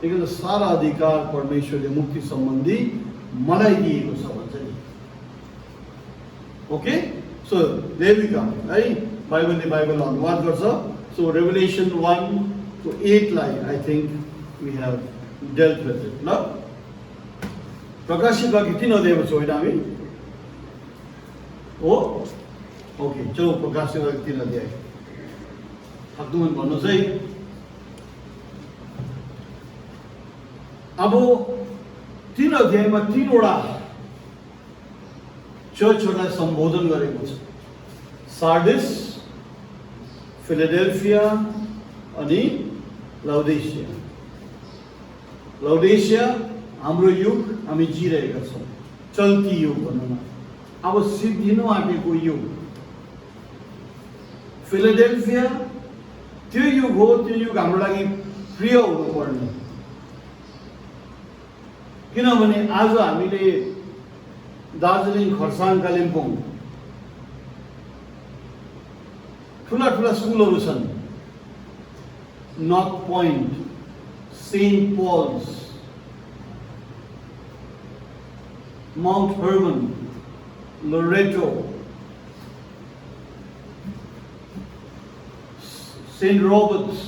लेकिन सारा अधिकार परमेश्वरले मुक्ति सम्बन्धी मलाई दिएको छ भन्छ नि। Okay, so there we come है, बाइबलले अनुवाद गर्छ। सो रेभेलेसन 1 to 8 लाई I think we have dealt with it. ल, प्रकाशित वाक्य 3 अध्यायमा छौँ होइन हामी? हो, ओके, चलो प्रकाशित वाक्य 3 अध्याय सक्नु भन्नु चाहिँ। अब 3 अध्यायमा 3 वटा चर्चहरूलाई सम्बोधन गरेको छ। सार्डिस, फिलाडेल्फिया अनि लाउडेसिया। लाउडेसिया हाम्रो युग, हामी जिरहेका छौँ, चल्ती युग भनौँ न, अब सिद्धिनु आँटेको युग। फिलाडेल्फिया त्यो युग हो, त्यो युग हाम्रो लागि प्रिय हुनुपर्ने, किनभने आज हामीले दार्जिलिङ, खरसाङ, कालिम्पोङ ठुला ठुला स्कुलहरू छन्। North Point, Saint Paul's, Mount Hermon, Loreto, Saint Robert's,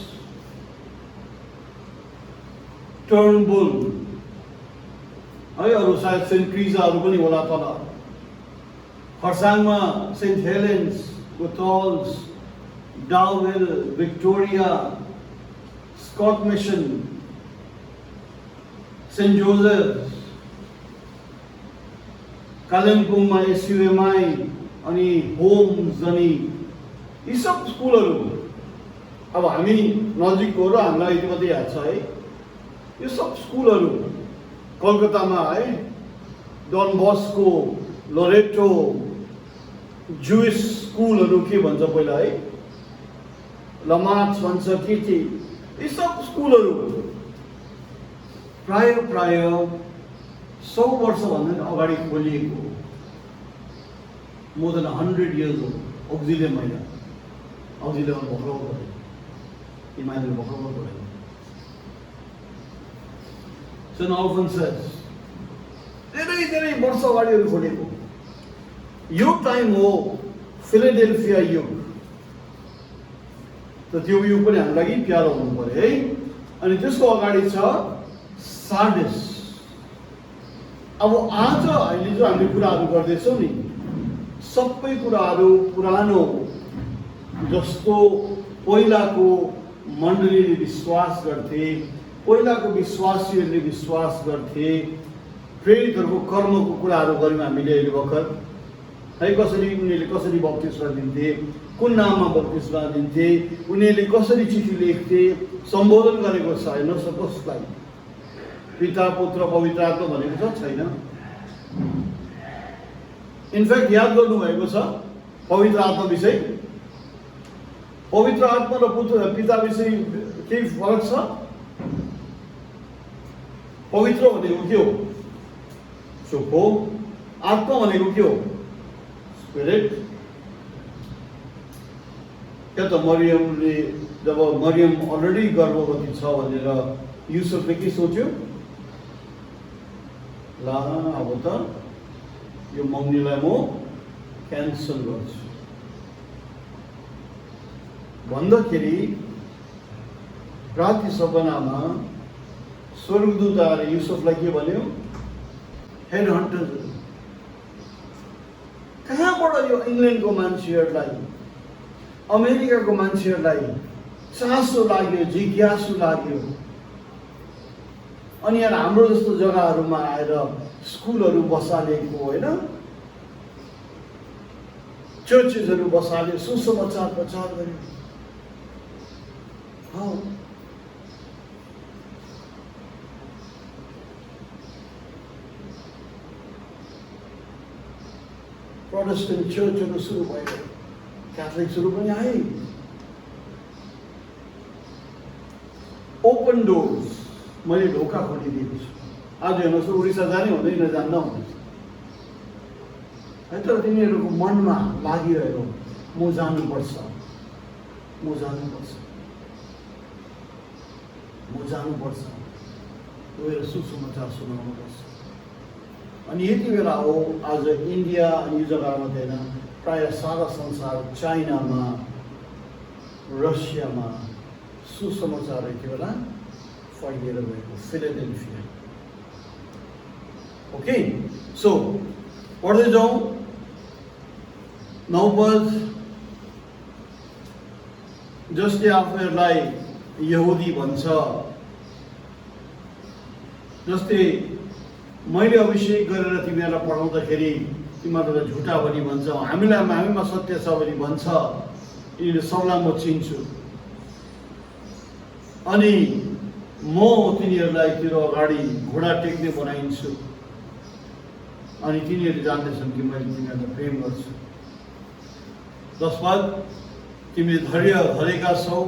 Turnbull है, अरू सायद सेन्ट क्रिजाहरू पनि होला तल। खरसाङमा Saint Helen's, Goethals, Dowhill, Victoria, Scott mission, Saint Joseph, कालिम्पोङमा एसयुएमआई अनि होम्स अनि यी सब स्कुलहरू। अब हामी नजिकको र हामीलाई यति मात्रै याद छ है, यो सब स्कुलहरू कलकत्तामा है, डन बस्को, लोरेटो, जुइस स्कुलहरू के भन्छ पहिला है, लमार्च भन्छ के, यी सब स्कुलहरू प्राय 100 वर्षभन्दा अगाडि खोलिएको, मोर देन 100 years हो। अक्जिलियम होइन, अक्जिलियम भर्खर भयो, इमानले भर्खर भयो। St. Alphonse says, धेरै वर्ष अगाडिहरू खोलेको यो टाइम हो फिलाडेल्फिया युग। त त्यो युग पनि हाम्रो लागि प्यारो हुनु पर्यो है। अनि त्यसको अगाडि छ सार्डिस। अब आज अहिले जो हामीले कुराहरू गर्दैछौँ नि, सबै कुराहरू पुरानो जस्तो पहिलाको मण्डलीले विश्वास गर्थे, पहिलाको विश्वासीहरूले विश्वास गर्थे। प्रेरितहरूको कर्मको कुराहरू गऱ्यौँ हामीले अहिले भर्खर है, कसरी उनीहरूले कसरी बप्तिस्मा दिन्थे, कुन नाममा बप्तिस्मा दिन्थे, उनीहरूले कसरी चिठी लेख्थे, सम्बोधन गरेको छ हेर्नुहोस् न कसलाई, पिता पुत्र पवित्र आत्मा भनेको छ छैन। इनफ्याक्ट याद गर्नुभएको छ पवित्र आत्मा विषय, पवित्र आत्मा र पुत्र पिता विषय केही फरक छ? पवित्र भनेको के हो? सुख हो। आत्मा भनेको के हो? स्पिरिट। क्या त मरियमले जब मरियम अलरेडी गर्भवती छ भनेर युसुफले के सोच्यो? ला अब त यो मम्मीलाई म क्यान्सल गर्छु भन्दाखेरि राति सपनामा स्वर्गदूत आएर युसुफलाई के भन्यो? हेड हन्टर, कहाँबाट यो इङ्ल्यान्डको मान्छेहरूलाई अमेरिकाको मान्छेहरूलाई चासो लाग्यो, जिज्ञासु लाग्यो। अनि यहाँ हाम्रो जस्तो जग्गाहरूमा आएर स्कुलहरू बसालेको होइन, चर्चेसहरू बसाल्यो, सुसमाचार प्रचार गर्यो। प्रोटेस्टेन्ट चर्चहरू सुरु भयो, क्याथोलिक्सहरू पनि आए। ओपन डोर्स, मैले ढोका खोलिदिएको छु। आज हेर्नुहोस्, उडिसा जाने हुँदैन, जान्दा हुँदैछ है, तर तिनीहरूको मनमा लागिरहेको म जानुपर्छ, म जानुपर्छ, म जानुपर्छ, गएर सुसमाचार सुनाउनुपर्छ। अनि यति बेला हो आज इन्डिया अनि यो जग्गा मात्रै होइन, प्रायः सारा संसार, चाइनामा, रसियामा सुसमाचार यति बेला फैलिएर गएको, फिलाडेल्फिया। ओके, सो पढ्दै जाउँ। 9 पद, जसले आफूहरूलाई यहुदी भन्छ, जसले मैले अभिषेक गरेर तिमीहरूलाई पढाउँदाखेरि तिमीहरूलाई झुटा भनी भन्छ, हामीमा सत्य छ भनी भन्छ, यिनीहरू सबलाई म चिन्छु। अनि म तिनीहरूलाई तेरो अगाडि घोडा टेक्ने बनाइन्छु, अनि तिनीहरू जान्दैछन् कि मैले तिनीहरूलाई प्रेम गर्छु। 10 पद, तिमीले धैर्य धरेका छौ,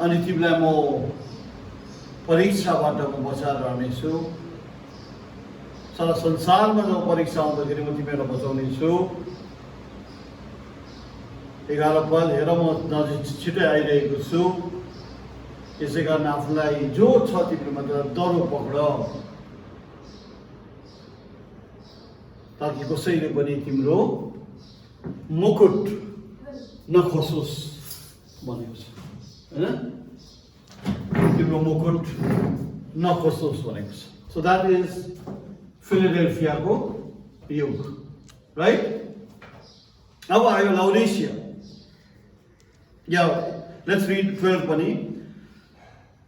अनि तिमीलाई म परीक्षाबाट म बचाएर रहनेछु। सारा संसारमा जब परीक्षा आउँदाखेरि म तिमीहरूलाई बचाउनेछु। 11 पद, हेर म नजिक छिटै आइरहेको छु, यसै कारण आफूलाई जो छ तिमीमा डरो पक्र, ताकि कसैले पनि तिम्रो मुकुट नखसोस् भनेको छ होइन, तिम्रो मुकुट नखसोस् भनेको छ। सो द्याट इज फिलाडेल्फियाको युग, राइट? अब आयो लाउडिसिया। या लेट्स रिड 12 पनि।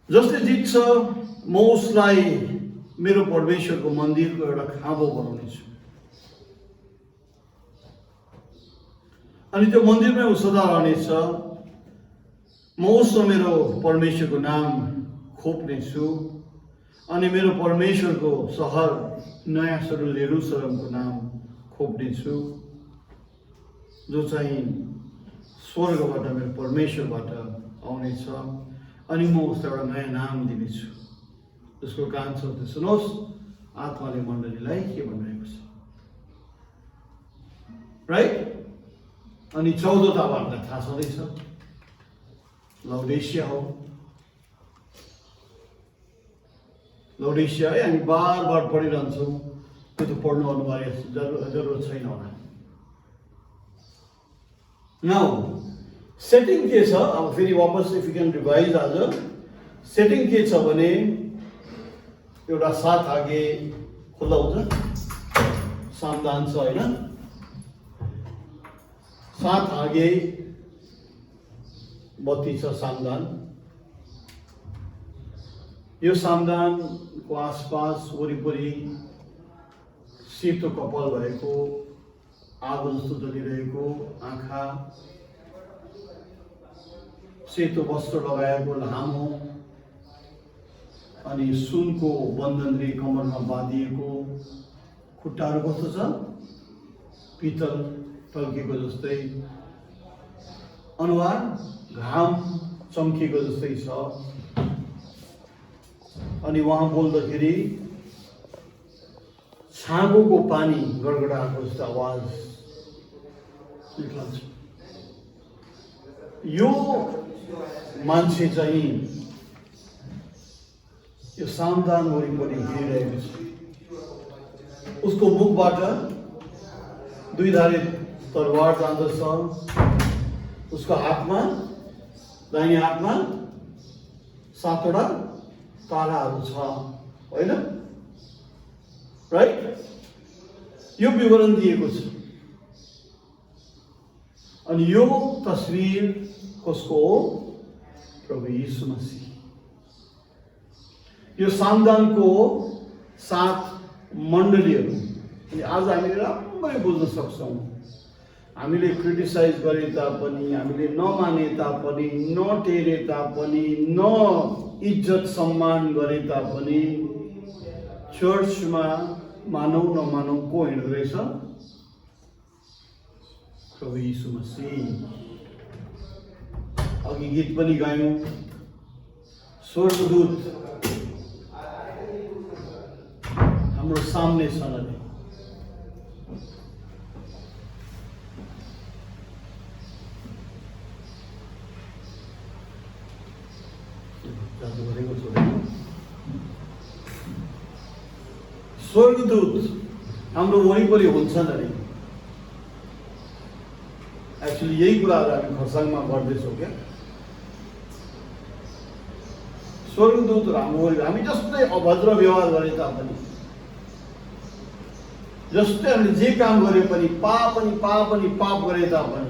जसले जित्छ म उसलाई मेरो परमेश्वरको मन्दिरको एउटा खाँबो बनाउनेछु, अनि त्यो मन्दिरमै ऊ सदा रहनेछ। म उसमा मेरो परमेश्वरको नाम खोप्नेछु, अनि मेरो परमेश्वरको सहर नयाँ यरुशलेमको नाम खोप्नेछु, जो चाहिँ स्वर्गबाट मेरो परमेश्वरबाट आउनेछ, अनि म उसलाई एउटा नयाँ नाम दिनेछु। जसको कान छ त्यो सुनोस्, आत्माले मण्डलीलाई के भनिरहेको छ, राइट? अनि 14 त हामीलाई थाहा छँदैछ, लाउडिसिया हो। लाउडिसिया है, हामी बार बार पढिरहन्छौँ, त्यो त पढ्नु अनिवार्य जरुरत छैन होला। नाउ सेटिङ के छ, अब फेरि वापस इफ यु क्यान रिभाइज आज सेटिङ के छ भने एउटा 7 आगे खुल्ला हुन्छ, सामदान छ होइन, 7 आगे बत्ती छ सामदान। यो सामदानको आसपास वरिपरि सेतो कपाल भएको, आगो जस्तो जलिरहेको आँखा, सेतो वस्त्र लगाएको लामो, अनि सुनको बन्धनले कमरमा बाँधिएको, खुट्टाहरू कस्तो छ, पितल टल्केको जस्तै, अनुहार घाम चम्केको जस्तै छ। अनि उहाँ बोल्दाखेरि छाँगोको पानी गडगडाएको जस्तो आवाज निक्लन्छ। यो मान्छे चाहिँ यो सामदान वरिपरि हिँडिरहेको छ। उसको मुखबाट 2 धारे तरवार जाँदछ, उसको हातमा, दाहिने हातमा 7वटा ताराहरू छ होइन, राइट? यो विवरण दिएको छ। अनि यो तस्बिर कसको हो? प्रभु यीशु मसीह। यो सामदानको 7 मण्डलीहरू। अनि आज हामीले राम्ररी बुझ्न सक्छौँ। हामीले क्रिटिसाइज गरे तापनि, हामीले नमाने तापनि, नटेरे तापनि, न इज्जत सम्मान गरे तापनि, चर्चमा मानौ नमानौ को हिँड्दो रहेछ? प्रभु यीशु मसीह। अघि गीत पनि गायौँ, स्वर्गदूत हाम्रो सामने छन् अरे। स्वर्गदूत हाम्रो वरिपरि हुन्छन् अरे। एक्चुअली यही कुराहरू हामी खरसाङमा गर्दैछौँ क्या। स्वर्गदूतहरू हाम्रो वरिपरि, हामी जस्तै अभद्र व्यवहार गरे तापनि, जस्तै हामीले जे काम गरे पनि, पाप गरे तापनि,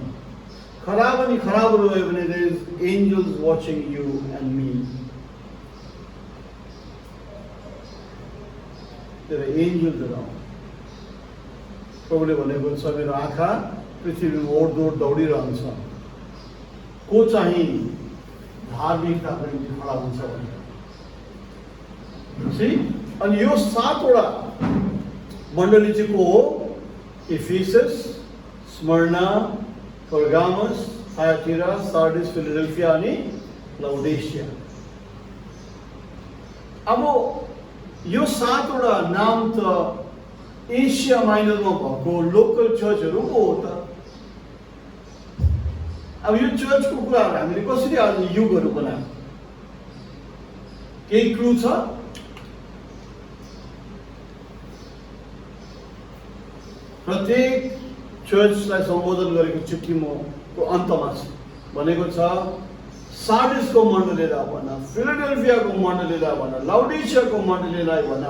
खराब अनि खराबहरू भयो भने there is angels watching you and me. तेरो एन्जल्सहरू आउँछ। प्रभुले भनेको छ, मेरो आँखा पृथ्वीमा ओरदोर दौडिरहन्छ, को चाहिँ धार्मिकताको निम्ति खडा हुन्छ भने। अनि यो 7 वटा मण्डली चाहिँ को हो? इफिसस, स्मर्ना, पर्गामस, थायातिरा, सार्डिस, फिलाडेल्फिया अनि लाउडेसिया। अब यो 7 वटा नाम त एसिया माइनरमा भएको लोकल चर्चहरू पो हो त। अब यो चर्चको कुराहरू हामीले कसरी आज युगहरू बनायौँ? केही क्लु छ? प्रत्येक चर्चलाई सम्बोधन गरेको चिठीको अन्तमा भनेको छ, सार्डिसको मण्डलीलाई भन, फिलाडेल्फियाको मण्डलीलाई भन, लाउडेसियाको मण्डलीलाई भन,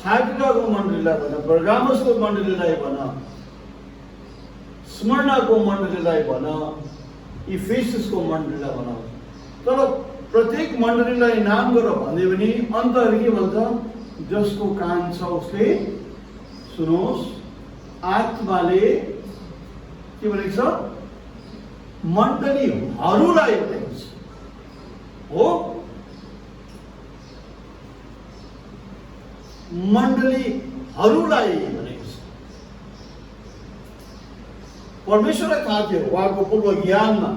थायतिराको मण्डलीलाई भन, पर्गामसको मण्डलीलाई भन, स्मर्नाको मण्डलीलाई भन, इफिससको मण्डलीलाई भन। तर प्रत्येक मण्डलीलाई नाम गरेर भन्दै पनि अन्तहरू के भन्छ? जसको कान छ उसले सुनोस्। आत्माले के भनेको छ? मण्डलीहरूलाई भनेको छ हो। मण्डलीहरूलाई भनेको छ। परमेश्वरलाई थाहा थियो उहाँको पूर्व ज्ञानमा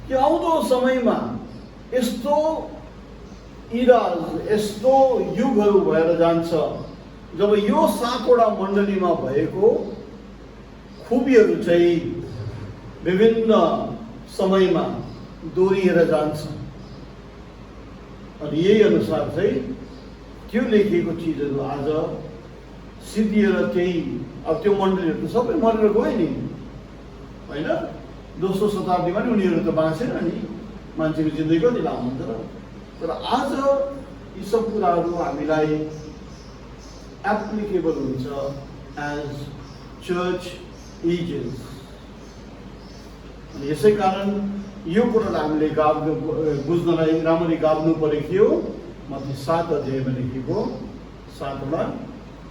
कि आउँदो समयमा यस्तो इराज, यस्तो युगहरू भएर जान्छ जब यो 7 वटा मण्डलीमा भएको खुबीहरू चाहिँ विभिन्न समयमा दोहोरिएर जान्छ। अनि यही अनुसार चाहिँ त्यो लेखिएको चिजहरू आज सिद्धिएर त्यही, अब त्यो मण्डलीहरू त सबै मरेर गयो नि, होइन? 200 शताब्दीमा नि उनीहरू त बाँचेन नि, मान्छेको जिन्दगी कति लामो हुन्छ र। तर आज यी सब कुराहरू हामीलाई एप्लिकेबल हुन्छ एज चर्च एजेस। अनि यसै कारण यो कुरालाई हामीले बुझ्नलाई राम्ररी गाभ्नु परेको थियो। मत्ती 7 अध्यायमा लेखेको 7 वटा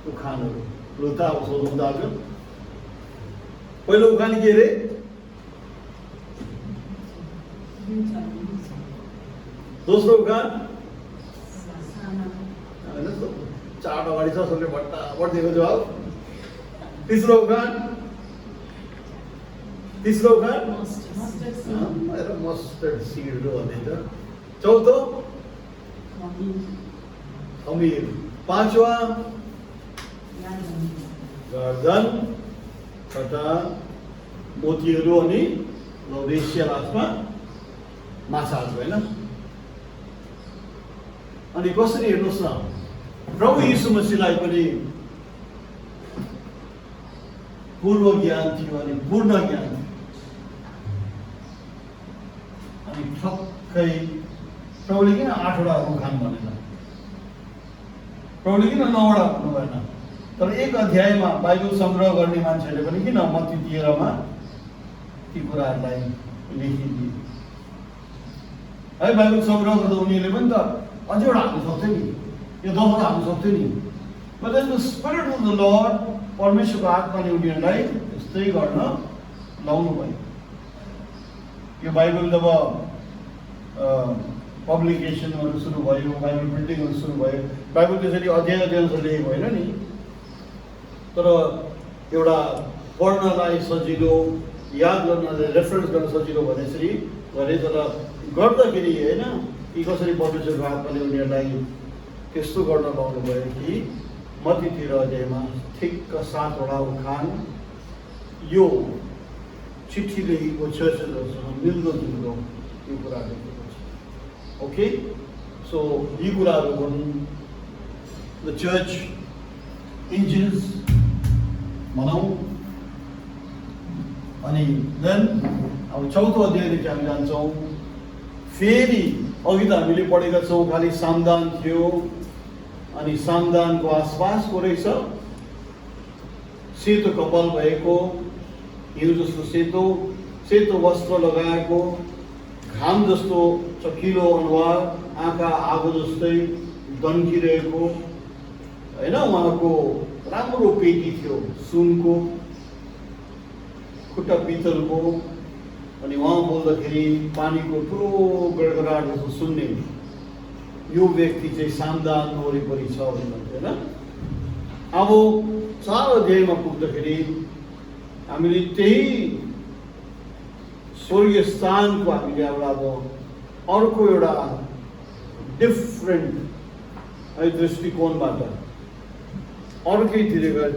उखानहरू। लु त अब सोधौँ त आज। पहिलो उखान के अरे? दोस्रो उखान? चार अगाडि छ, सबले भट्टाभट दिएको जवाब। तेस्रो उखान? मस्टर्ड सिड हो भने त। चौथो? खमीर। पाँचवा? गर्दन। छठा? मोतीहरू अनि लाउडेसिया लास्टमा माछाहरू, होइन? अनि कसरी हेर्नुहोस् न, प्रभु यीशु मसीहलाई पनि पूर्व ज्ञान थियो अनि पूर्ण ज्ञान थियो। अनि ठक्कै प्रभुले किन 8 वटा उखान भनेन? प्रभुले किन 9 वटा भन्नु भएन? तर एक अध्यायमा बाइबल सङ्ग्रह गर्ने मान्छेहरूले पनि किन मत्ती 13मा ती कुराहरूलाई लेखिदिए है। बाइबल सङ्ग्रह गर्दा उनीहरूले पनि त अझै एउटा हाल्नु सक्थ्यो नि, यो 10 वटा हाल्नु सक्थ्यो नि। But the spirit of the lord, परमेश्वरको आत्माले उनीहरूलाई यस्तै गर्न लाउनु भयो। यो बाइबल जब पब्लिकेसनहरू सुरु भयो, बाइबल प्रिन्टिङहरू सुरु भयो, बाइबल त्यसरी अध्ययन लेखेको होइन नि, तर एउटा पढ्नलाई सजिलो, याद गर्नलाई, रेफरेन्स गर्न सजिलो भने यसरी गरे। तर गर्दाखेरि होइन कि कसरी परमेश्वरको आत्माले उनीहरूलाई त्यस्तो गर्न लाउनु भयो कि मत्ती 13 अध्यायमा ठिक्क 7 वटा उखान यो चिठी लेखेको चर्चहरूसँग मिल्दोजुल्दो यो कुरा लेखेको छ। ओके, सो यी कुराहरू भनौँ द चर्च इन्जिन्स भनौँ। अनि देन अब 4औं अध्यायदेखि हामी जान्छौँ। फेरि अघि त हामीले पढेका छौँ खालि सामदान थियो, अनि सामदानको आसपासको रहेछ सेतो कपाल भएको, हिउँ जस्तो सेतो सेतो वस्त्र लगाएको, घाम जस्तो चकिलो अनुहार, आँखा आगो जस्तै दन्किरहेको होइन। उहाँको राम्रो पेटी थियो सुनको, खुट्टा पित्तलको, अनि उहाँ बोल्दाखेरि पानीको ठुलो गडगडाट जस्तो सुन्ने यो व्यक्ति चाहिँ सामदान वरिपरि छ भन्नुहुन्थ्यो होइन। अब 4 अध्यायमा पुग्दाखेरि हामीले त्यही स्वर्गीय स्थानको हामीले अब अर्को एउटा डिफ्रेन्ट दृष्टिकोणबाट अर्कै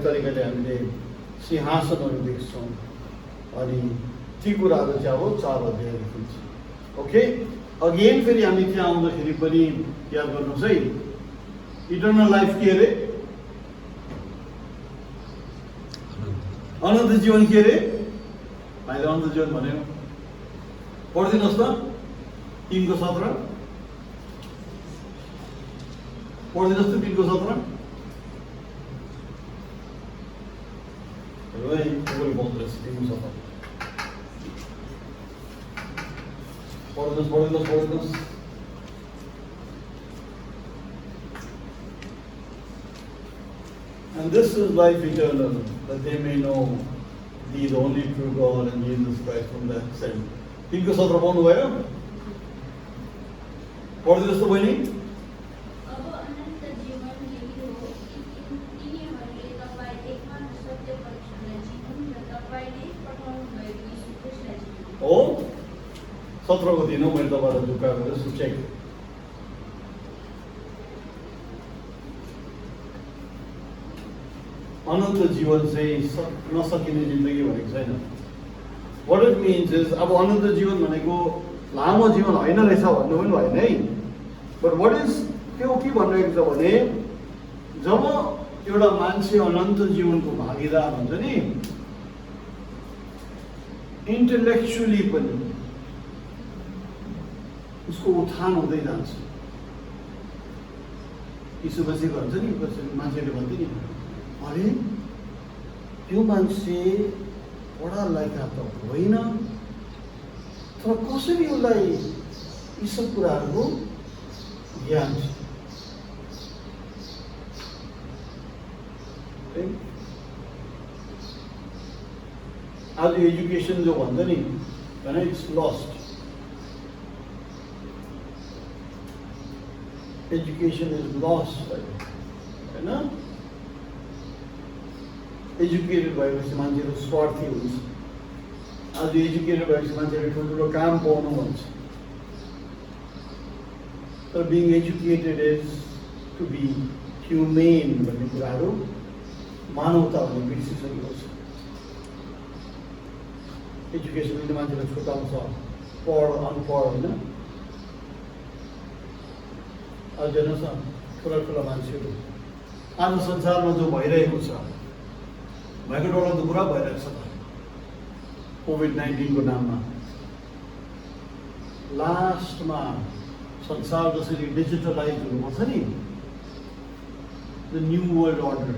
तरिकाले हामीले सिंहासनहरू देख्छौँ। अनि ती कुराहरू चाहिँ अब 4 अध्यायदेखि छ। ओके, अगेन फेरि हामी त्यहाँ आउँदाखेरि पनि याद गर्नुहोस् है, इटर्नल लाइफ के अरे? अनन्त जीवन के अरे? भाइले अनन्त जीवन भन्यो, पढिदिनुहोस् त 3:17 पढिदिनुहोस् त 3:17 पढिदिनुहोस्। And this is life eternal, that they may know thee, the only true God, and Jesus Christ whom thou hast sent. 3:17 पढ्नुभयो? पढिदिनुहोस् त बहिनी। अब अनन्त जीवन यही हो कि तिनीहरूले तपाईँ एकमात्र सत्य परमेश्वरलाई चिनुन् र तपाईँले पठाउनु भएको यीशु ख्रीष्टलाई चिनुन्। हो 17 को दिन हो, मैले तपाईँलाई झुकाएको जस्तो चेक। अनन्त जीवन चाहिँ नसकिने जिन्दगी भनेको छैन। वाट इट मिन्स इज, अब अनन्त जीवन भनेको लामो जीवन होइन रहेछ भन्नु पनि भएन है। बट वाट इज त्यो के भनिरहेको छ भने, जब एउटा मान्छे अनन्त जीवनको भागीदार हुन्छ नि, इन्टेलेक्चुअली पनि उसको उत्थान हुँदै जान्छ। यीशु मसीहको भन्छ नि, मान्छेले भन्थे नि, अरे त्यो मान्छे पढा लेखा त होइन, तर कसरी उसलाई यी सब कुराहरूको ज्ञान छ। आज एजुकेसन जो भन्छ नि होइन, it's lost. Education is lost होइन। एजुकेटेड भएपछि मान्छेहरू स्वार्थी हुन्छ। आज एजुकेटेड भएपछि मान्छेहरू ठुल्ठुलो काम पाउनु भन्छ। तर being educated is to be human भन्ने कुराहरू, मानवता भन्ने बिर्सिसकेको छ। एजुकेसनले मान्छेलाई छुटाउँछ, पढ अनपढ होइन। आज हेर्नुहोस् न, ठुला ठुला मान्छेहरू आज संसारमा जो भइरहेको छ, भएको डरलाग्दो त पुरा भइरहेको छ कोभिड-19 को नाममा। लास्टमा संसार जसरी डिजिटलाइज हुनुपर्छ नि, द न्यू वर्ल्ड अर्डर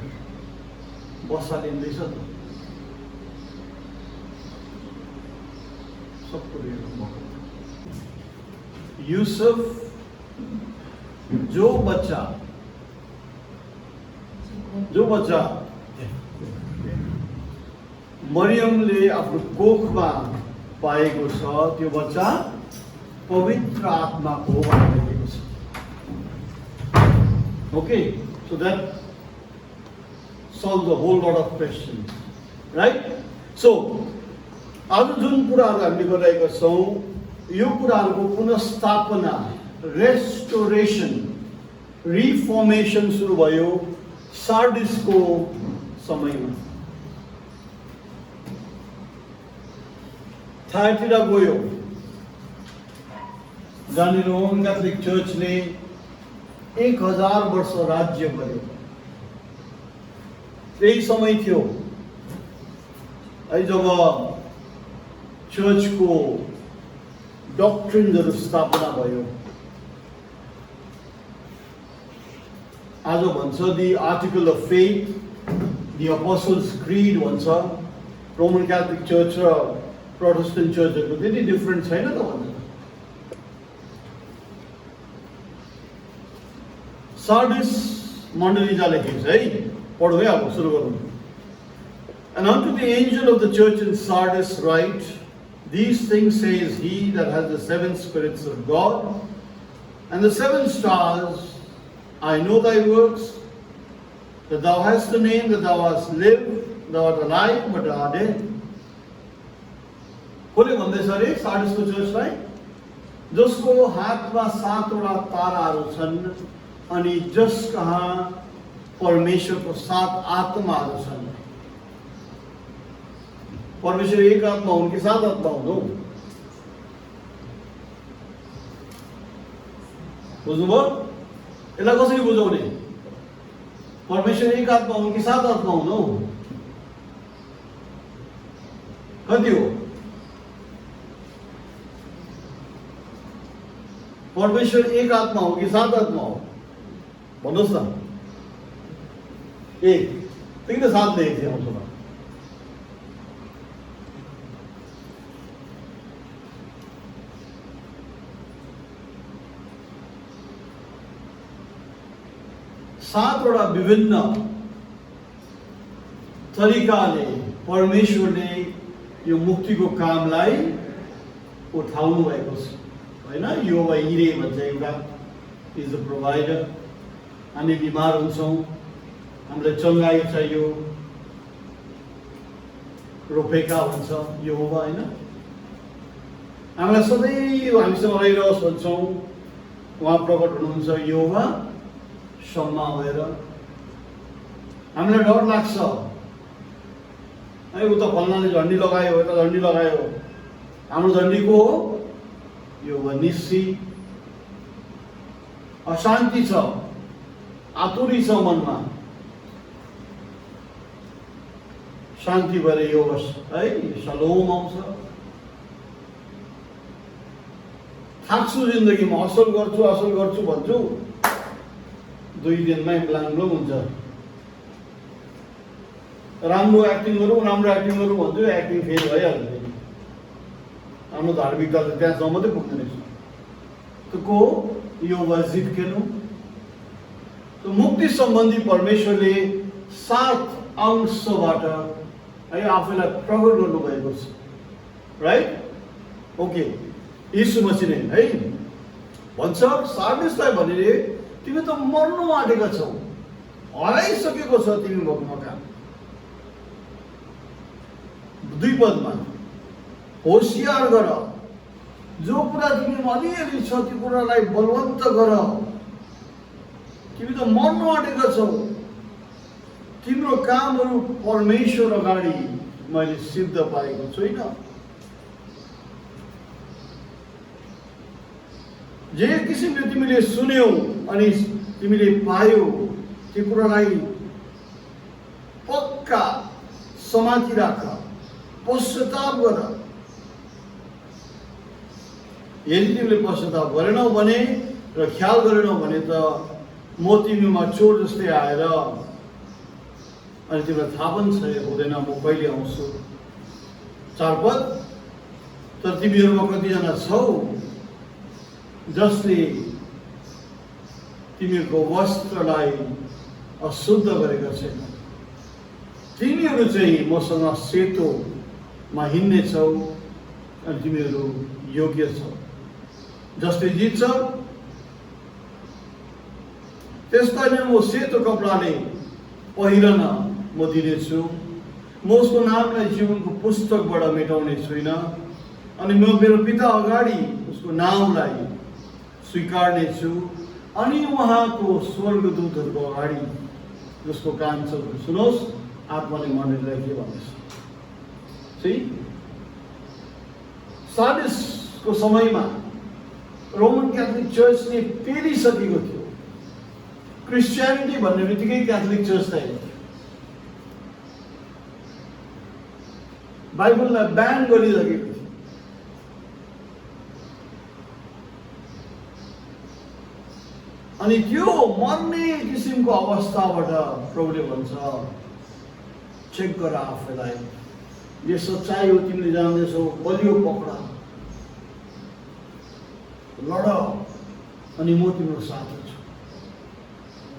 बसालिँदैछ त। सबको हेर्नु युसुफ जो बच्चा मरियमले आफ्नो कोखमा पाएको छ त्यो बच्चा पवित्र आत्माको हो भनेर लेखेको छ. Okay, so that solves a whole lot of questions, right? So, आज जुन कुराहरू हामीले गरिरहेका छौँ यो कुराहरूको पुनर्स्थापना, रेस्टोरेसन, रिफर्मेसन सुरु भयो सार्डिसको समयमा. थायतिरा गयो जहाँनिर रोमन क्याथोलिक चर्चले 1000 वर्ष राज्य गर्यो. त्यही समय थियो है जब चर्चको डक्ट्रिन्सहरू स्थापना भयो. आज भन्छ the article of faith, the apostles creed भन्छ. रोमन क्याथोलिक चर्च र प्रोटेस्टेन्ट चर्चहरूको त्यति डिफरेन्ट छैन त भन्छ. सार्डिस मण्डलीजा लेखेको छ है, पढौँ है, अब सुरु गरौँ. And unto the angel of the church in Sardis write, these things says he that has the 7 spirits of God and the 7 stars. I know thy works, that thou hast a name, that thou hast lived, thou art alive, but art dead. कसले भन्दैछ अरे सार्डिसको चर्चलाई? जसको हातमा 7वटा ताराहरू छन् अनि जस कहाँ परमेश्वरको 7 आत्माहरू छन्. परमेश्वर एक आत्मा हुन् कि 7 आत्मा हुन् हौ? बुझ्नुभयो? यसलाई कसरी बुझाउने? परमेश्वर एक आत्मा हुन् कि 7 आत्मा हुन् हौ? कति हो? परमेश्वर एक आत्मा हो कि 7 आत्मा हो? भन्नुहोस् न. एक, त्यही त 7 लेखेको थिएँ आउँछ. सातवटा विभिन्न तरिकाले परमेश्वरले यो मुक्तिको कामलाई उठाउनु भएको छ हैन. यो इरे भन्छ एउटा, इज द प्रोभाइडर. हामी बिमार हुन्छौँ, हामीलाई चङ्गाई चाहियो, रोपेका भन्छ यहोवा हैन. हामीलाई सधैँ हामीसँग रहिरहोस् भन्छौँ, उहाँ प्रकट हुनुहुन्छ यहोवा सम्मा भएर. हामीलाई डर लाग्छ है, उता फल्नाले झन्डी लगायो, यता झन्डी लगायो. हाम्रो झन्डी को हो? यो निस्सी. अशान्ति छ, आतुरी छ मनमा. शान्ति भएर यो है सलोम आउँछ. थाक्छु जिन्दगीमा, असल गर्छु भन्छु, 2 दिनमै ब्लाङब्लुङ हुन्छ. राम्रो एक्टिङ गरौँ भन्छु, एक्टिङ फेल भइहाल्छ. हाम्रो धार्मिकता त त्यहाँसम्म मात्रै पुग्दैन रहेछ. त्यो को यो जित्केनु. त्यो मुक्ति सम्बन्धी परमेश्वरले 7 अंशबाट है आफूलाई प्रकट गर्नुभएको छ. राइट? ओके. यीशु मसीह नै है भन्छ सार्डिसलाई भनेर, तिमी त मर्नु आँटेका छौ, हराइसकेको छ तिमी भएको मकान. 2 पदमा होशियार गर, जो कुरा तिमीमा अलिअलि छ त्यो कुरालाई बलवन्त गर. तिमी त मर्नु आँटेका छौ, तिम्रो कामहरू परमेश्वर अगाडि मैले सिद्ध पाएको छैन. जे किसिमले तिमीले सुन्यौ अनि तिमीले पायौ त्यो कुरालाई पक्का समाति राख, पश्चाताप गर. यदि तिमीले पश्चाताप गरेनौ भने र ख्याल गरेनौ भने त म तिमीमा चोर जस्तै आएर अनि तिमीलाई थाहा पनि हुँदैन म कहिले आउँछु. 4 पद तर तिमीहरूमा कतिजना छौ जसले तिमीहरूको वस्त्रलाई अशुद्ध गरेका छैन। तिमीहरू चाहिँ मसँग सेतोमा हिँड्ने छौ अनि तिमीहरू योग्य छौ। जसले जित्छ त्यसलाई नै म सेतो कपडाले पहिरन म दिनेछु। म उसको नामलाई जीवनको पुस्तकबाट मेटाउने छुइनँ अनि म मेरो पिता अगाडि उसको नामलाई स्वीकार्ने छु अनि उहाँको स्वर्गदूतहरूको अगाडि उसको कान सुनोस् आत्माले मण्डलीलाई के भन्दैछ। सार्डिसको समयमा रोमन क्याथोलिक चर्चले पेरिसकेको थियो। क्रिस्चियनिटी भन्ने बित्तिकै क्याथोलिक चर्चलाई बाइबललाई ब्यान गरिसकेको थियो। अनि त्यो मर्ने किसिमको अवस्थाबाट प्रभुले भन्छ चेक गर आफैलाई, यो सच्चाइ हो तिमीले जान्दैछौ, बलियो पक्रा लड अनि म तिम्रो साथ छु।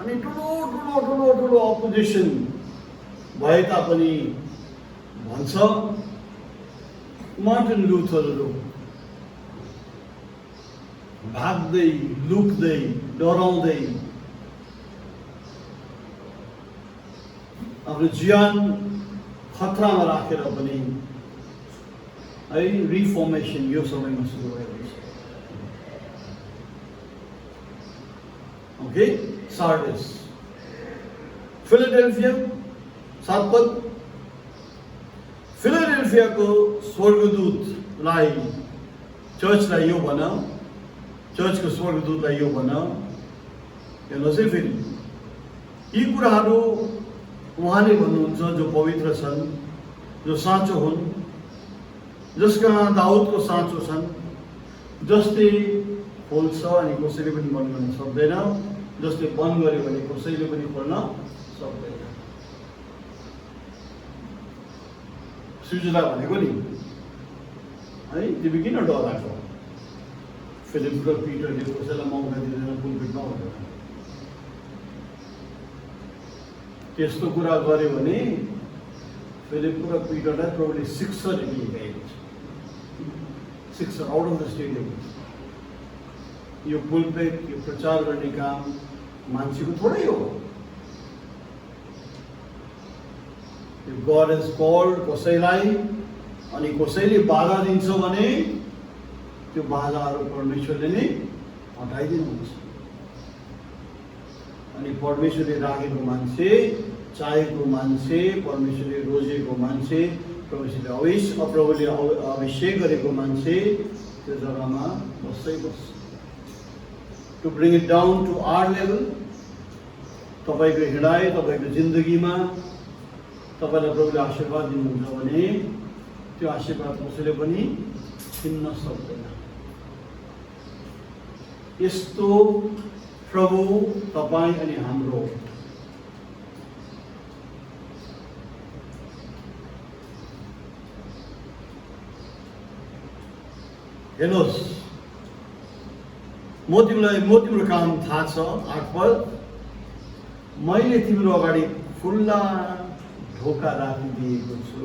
अनि ठुलो ठुलो ठुलो ठुलो अपोजिसन भए तापनि भन्छ मार्टिन लुथरहरू भाग्दै लुक्दै डराउँदै आफ्नो जीवन खतरामा राखेर पनि है रिफर्मेसन यो समयमा सुरु भएको छ। Okay, Sardis. फिलाडेल्फिया 7 पद। फिलाडेल्फियाको स्वर्गदूतलाई चर्चलाई यो भन, चर्चको स्वर्गदूतलाई यो भन, हेर्नुहोस् है फेरि यी कुराहरू उहाँले भन्नुहुन्छ जो पवित्र छन्, जो साँचो हुन्, जसका दाउदको साँचो छन्, जसले खोल्छ अनि कसैले पनि बन्द गर्न सक्दैन, जसले बन्द गर्यो भने कसैले पनि खोल्न सक्दैन। सुजुला भनेको नि है, तिमी किन डराएको? फिलिप र पिटरले कसैलाई मौका दिँदैन पुलपिटमा भनेर त्यस्तो कुरा गर्यो भने फिलिप र पिटरलाई प्रभुले शिक्षा दिइरहेको छ। शिक्षा आउट अफ द स्टेडियम। यो पुलपिट, यो प्रचार गर्ने काम मान्छेको थोरै हो। God has called कसैलाई अनि कसैले बाधा दिन्छ भने त्यो बाधाहरू परमेश्वरले नै हटाइदिनुहुन्छ। अनि परमेश्वरले राखेको मान्छे, चाहेको मान्छे, परमेश्वरले रोजेको मान्छे, प्रभुले अभिषेक गरेको मान्छे त्यो जग्गामा बस्दै बस्छ। To bring it down to our level, तपाईँको हिँडाइ, तपाईँको जिन्दगीमा तपाईँलाई प्रभुले आशीर्वाद दिनुहुन्छ भने त्यो आशीर्वाद कसैले पनि छिन्न सक्दैन। यस्तो प्रभु तपाईँ अनि हाम्रो हेर्नुहोस्, म तिम्रो काम थाहा छ। 8 पद। मैले तिम्रो अगाडि खुल्ला ढोका राखिदिएको छु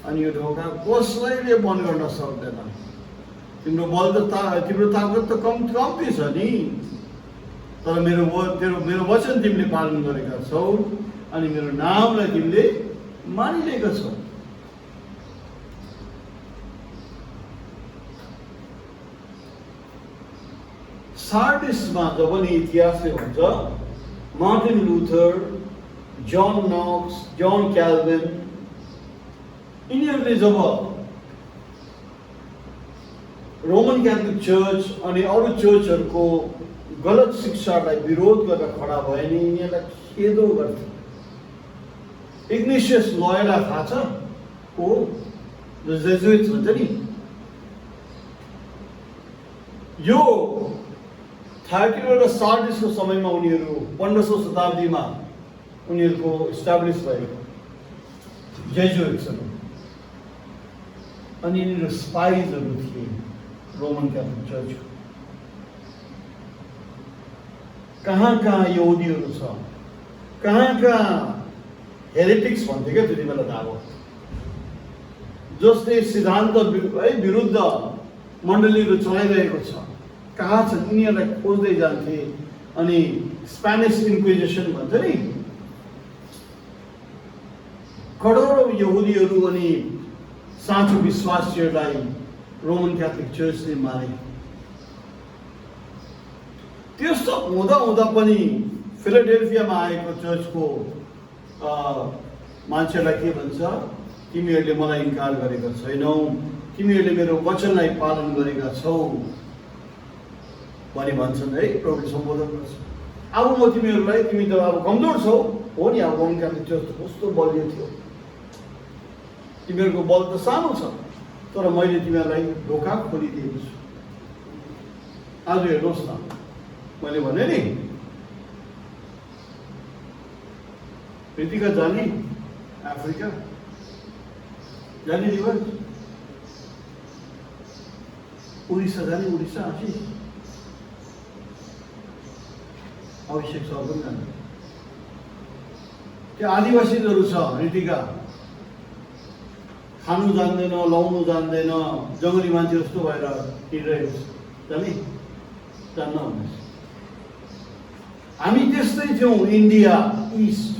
अनि यो ढोका कसैले बन्द गर्न सक्दैन। तिम्रो बल त तिम्रो ताकत त कम्ती छ नि, तर मेरो वचन तिमीले पालन गरेका छौ अनि मेरो नामलाई तिमीले मानिलिएका छौ। सार्डिसमा जब नि इतिहासले भन्छ मार्टिन लुथर, जन नक्स, जन क्याल्भिन यिनीहरूले जब रोमन क्याथोलिक चर्च अनि अरू चर्चहरूको गलत शिक्षालाई विरोध गरेर खडा भए नि यिनीहरूलाई खेदो गर्थे। इग्नेसियस लोयोला थाहा छ को? जो जेजुइट्स भन्छ नि, यो 13 र सार्डिसको समयमा उनीहरू 1500 शताब्दीमा उनीहरूको इस्टाब्लिस भएको जेजुइट्सहरू। अनि यिनीहरू स्पाइजहरू थिए रोमन क्याथोलिक चर्चको। कहाँ कहाँ यहुदीहरू छ, कहाँ कहाँ हेरेटिक्स भन्थ्यो क्या त्यति बेला त अब, जसले सिद्धान्त विरुद्ध मण्डलीहरू चलाइरहेको छ, कहाँ छन् यिनीहरूलाई खोज्दै जान्थे। अनि स्पेनिस इन्क्विजिसन भन्छ नि, करोडौँ यहुदीहरू अनि साँचो विश्वासीहरूलाई रोमन क्याथोलिक चर्चले मारे। त्यो सब हुँदा हुँदा पनि फिलाडेल्फियामा आएको चर्चको मान्छेलाई के भन्छ, तिमीहरूले मलाई इन्कार गरेका छैनौ, तिमीहरूले मेरो वचनलाई पालन गरेका छौ भनी भन्छन् है, प्रभुले सम्बोधन गर्छ। अब म तिमीहरूलाई, तिमी त अब कमजोर छौ, हो नि, अब रोमन क्याथोलिक चर्च कस्तो बलियो थियो, तिमीहरूको बल त सानो छ, तर मैले तिमीहरूलाई ढोका खोलिदिएको छु। आज हेर्नुहोस् न, मैले भने नि प्रीतिका जाने अफ्रिका जाने, रिवाज उडिसा जाने, उडिसा आशिष अभिषेक सर पनि जाने। त्यो आदिवासीहरू छ रीतिका, खानु जान्दैन, लाउनु जान्दैन, जङ्गली मान्छे जस्तो भएर हिँडिरहेको छ, जाने जान्न भन्नुहोस्। हामी त्यस्तै थियौँ इन्डिया इस्ट।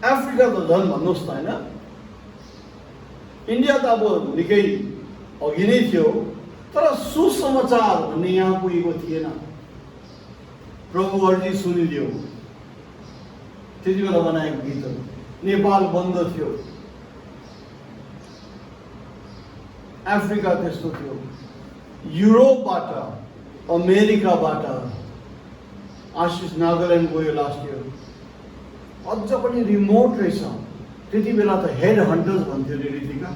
अफ्रिका त झन् भन्नुहोस् त होइन, इन्डिया त अब निकै अघि नै थियो, तर सुसमाचार भन्ने यहाँ पुगेको थिएन। प्रभु अर्जी सुनिदियो, त्यति बेला बनाएको गीतहरू। नेपाल बन्द थियो, अफ्रिका त्यस्तो थियो, युरोपबाट, अमेरिकाबाट आशिष नागाल्यान्ड गयो लास्ट इयर, अझ पनि रिमोट रहेछ। त्यति बेला त हेड हन्टर्स भन्थ्यो रे रीतिका।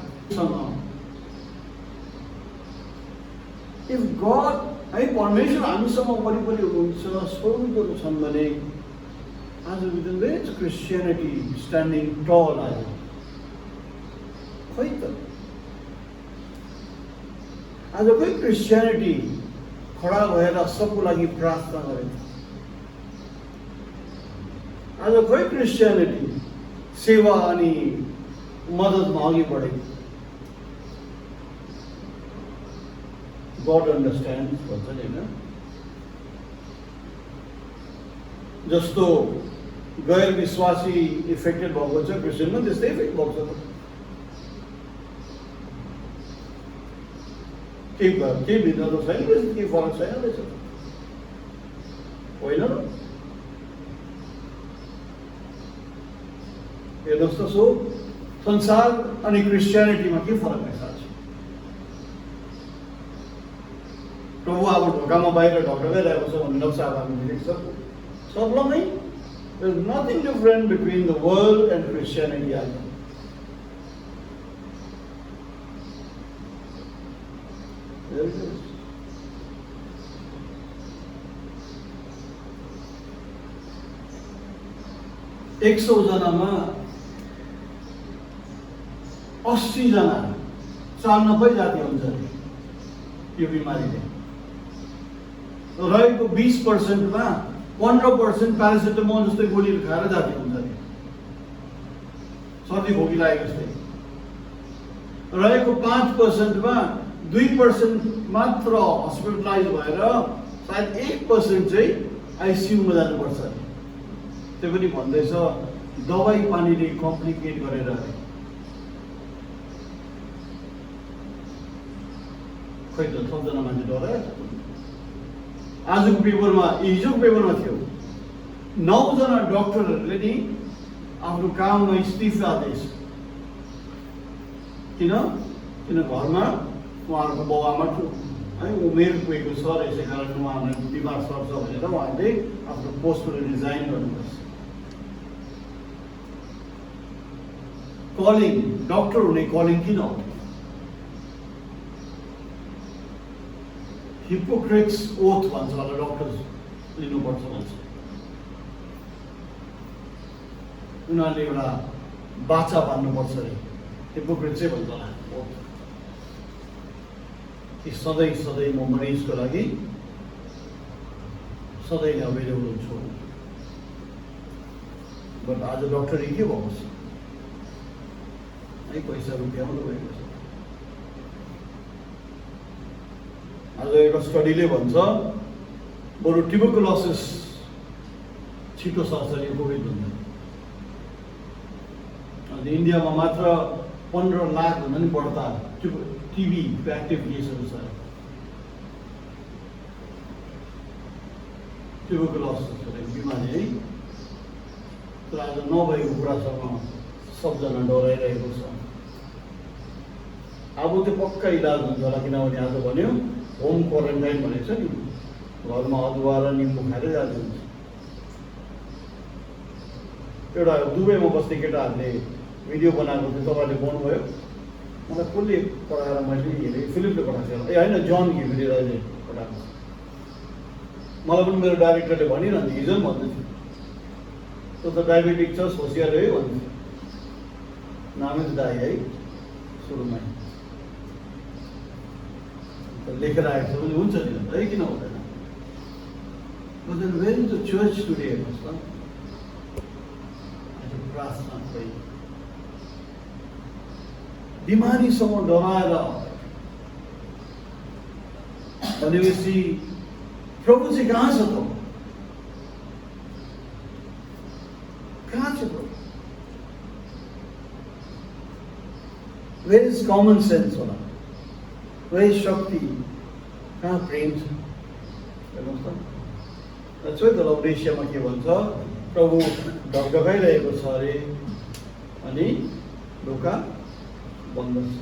इफ गड है, परमेश्वर हामीसँग वरिपरि हुनुहुन्छ, स्वर्गदूतहरू छन् भने आज विदिन इट्स क्रिस्चियनिटी स्ट्यान्डिङ टल आयो। खै त आज खोइ क्रिस्चियनिटी खडा भएर सबको लागि प्रार्थना गरे। आज खोइ क्रिस्चियनिटी सेवा अनि मद्दतमा अघि बढे। गॉड अंडरस्टैंड्स भन्छ नि हैन, जस्तो गैर विश्वासी इफेक्टेड भएको छ, क्रिस्चियनमा त्यस्तै इफेक्ट भएको छ। केही भिन्नता छैन रहेछ, केही फरक छैन रहेछ, होइन र? हेर्नुहोस् त, सो संसार अनि क्रिस्चियनिटीमा के फरक रहेछ? प्रभु अब ढोकामा बाहिर ढकढकाइरहेको छ भन्ने नक्सा अब हामी देख्छौँ सबैमै। There is nothing different between the world and Christianity. There it is. एक 100 जनामा 80 जना 94 जाति हुन्छ यो बिमारीले। रहेको 20%मा 15% प्यारासिटामोल जस्तै गोली खाएर जाति हुन्छ नि, सर्दी खोकी लागेको जस्तै। रहेको 5%मा 2% मात्र हस्पिटलाइज भएर सायद 1% चाहिँ आइसियुमा जानुपर्छ। त्यो पनि भन्दैछ दबाई पानीले कम्प्लिकेट गरेर। खै त 6 जना मान्छे डरायो। आजको पेपरमा, हिजोको पेपरमा थियो 9 जना डक्टरहरूले नि आफ्नो काममा इस्तिफा दिएछ। किन घरमा उहाँहरूको बाउआमा है उमेर पुगेको छ र यसै कारण उहाँहरूलाई बिमार सर्छ भनेर उहाँहरूले आफ्नो पोस्टबाट रिजाइन गर्नुपर्छ। कलिङ, डक्टर हुने कलिङ किन हो? हिपोक्रेट्स ओथ भन्छ होला, डक्टर्स लिनुपर्छ भन्छ। उनीहरूले एउटा बाचा बान्नुपर्छ अरे, हिपोक्रेट चाहिँ भन्छ होला कि सधैँ सधैँ म मरिजको लागि सधैँ नै अभाइलेबल हुन्छु, बट आज डक्टरले के भएको छ है, पैसा रुपियाँ भएको छ। आज एउटा स्टडीले भन्छ बरु ट्युबरकुलोसिस छिटो सर्छ यो कोभिड भन्दा। इन्डियामा मात्र 15 लाख भन्दा पनि बढ्ता टिबी एक्टिभ केसहरू छ। ट्युबरकुलोसिस भनेको बिमारी है, तर आज नभएको कुरासँग सबजना डराइरहेको छ। अब त्यो पक्का इलाज हुन्छ होला, किनभने आज भन्यो होम क्वारेन्टाइन भनेको छ नि, घरमा अदुवा र निम्बु खाएर जानु हुन्छ। एउटा दुबईमा बस्ने केटाहरूले भिडियो बनाएको थियो, तपाईँले बनाउनुभयो, मलाई कसले पढाएर मैले हेरेँ, फिलिपले पठाएको थियो, ए होइन जन घिमिरेले पठाएको। मलाई पनि मेरो डाइरेक्टरले भनिरहन्थ्यो, हिजो पनि भन्दै थियो त्यो त डायबेटिक छ होसियार है भन्थ्यो, नामै त दाइ है सुरुमै लेखेर आएको छ भने हुन्छ नि है, किन हुँदैन। Where is the church today हेर्नुहोस् त, प्रार्थना कोही बिमारीसँग डराएर भनेपछि प्रभु चाहिँ कहाँ छ त, कहाँ छ प्रभु? वेयर इज कमन सेन्स होला, वेयर इज शक्ति, कहाँ प्रेम छ हेर्नुहोस् त। र उद्देश्यमा के भन्छ, प्रभु ढकढकाइरहेको छ अरे अनि ढोका बन्द छ।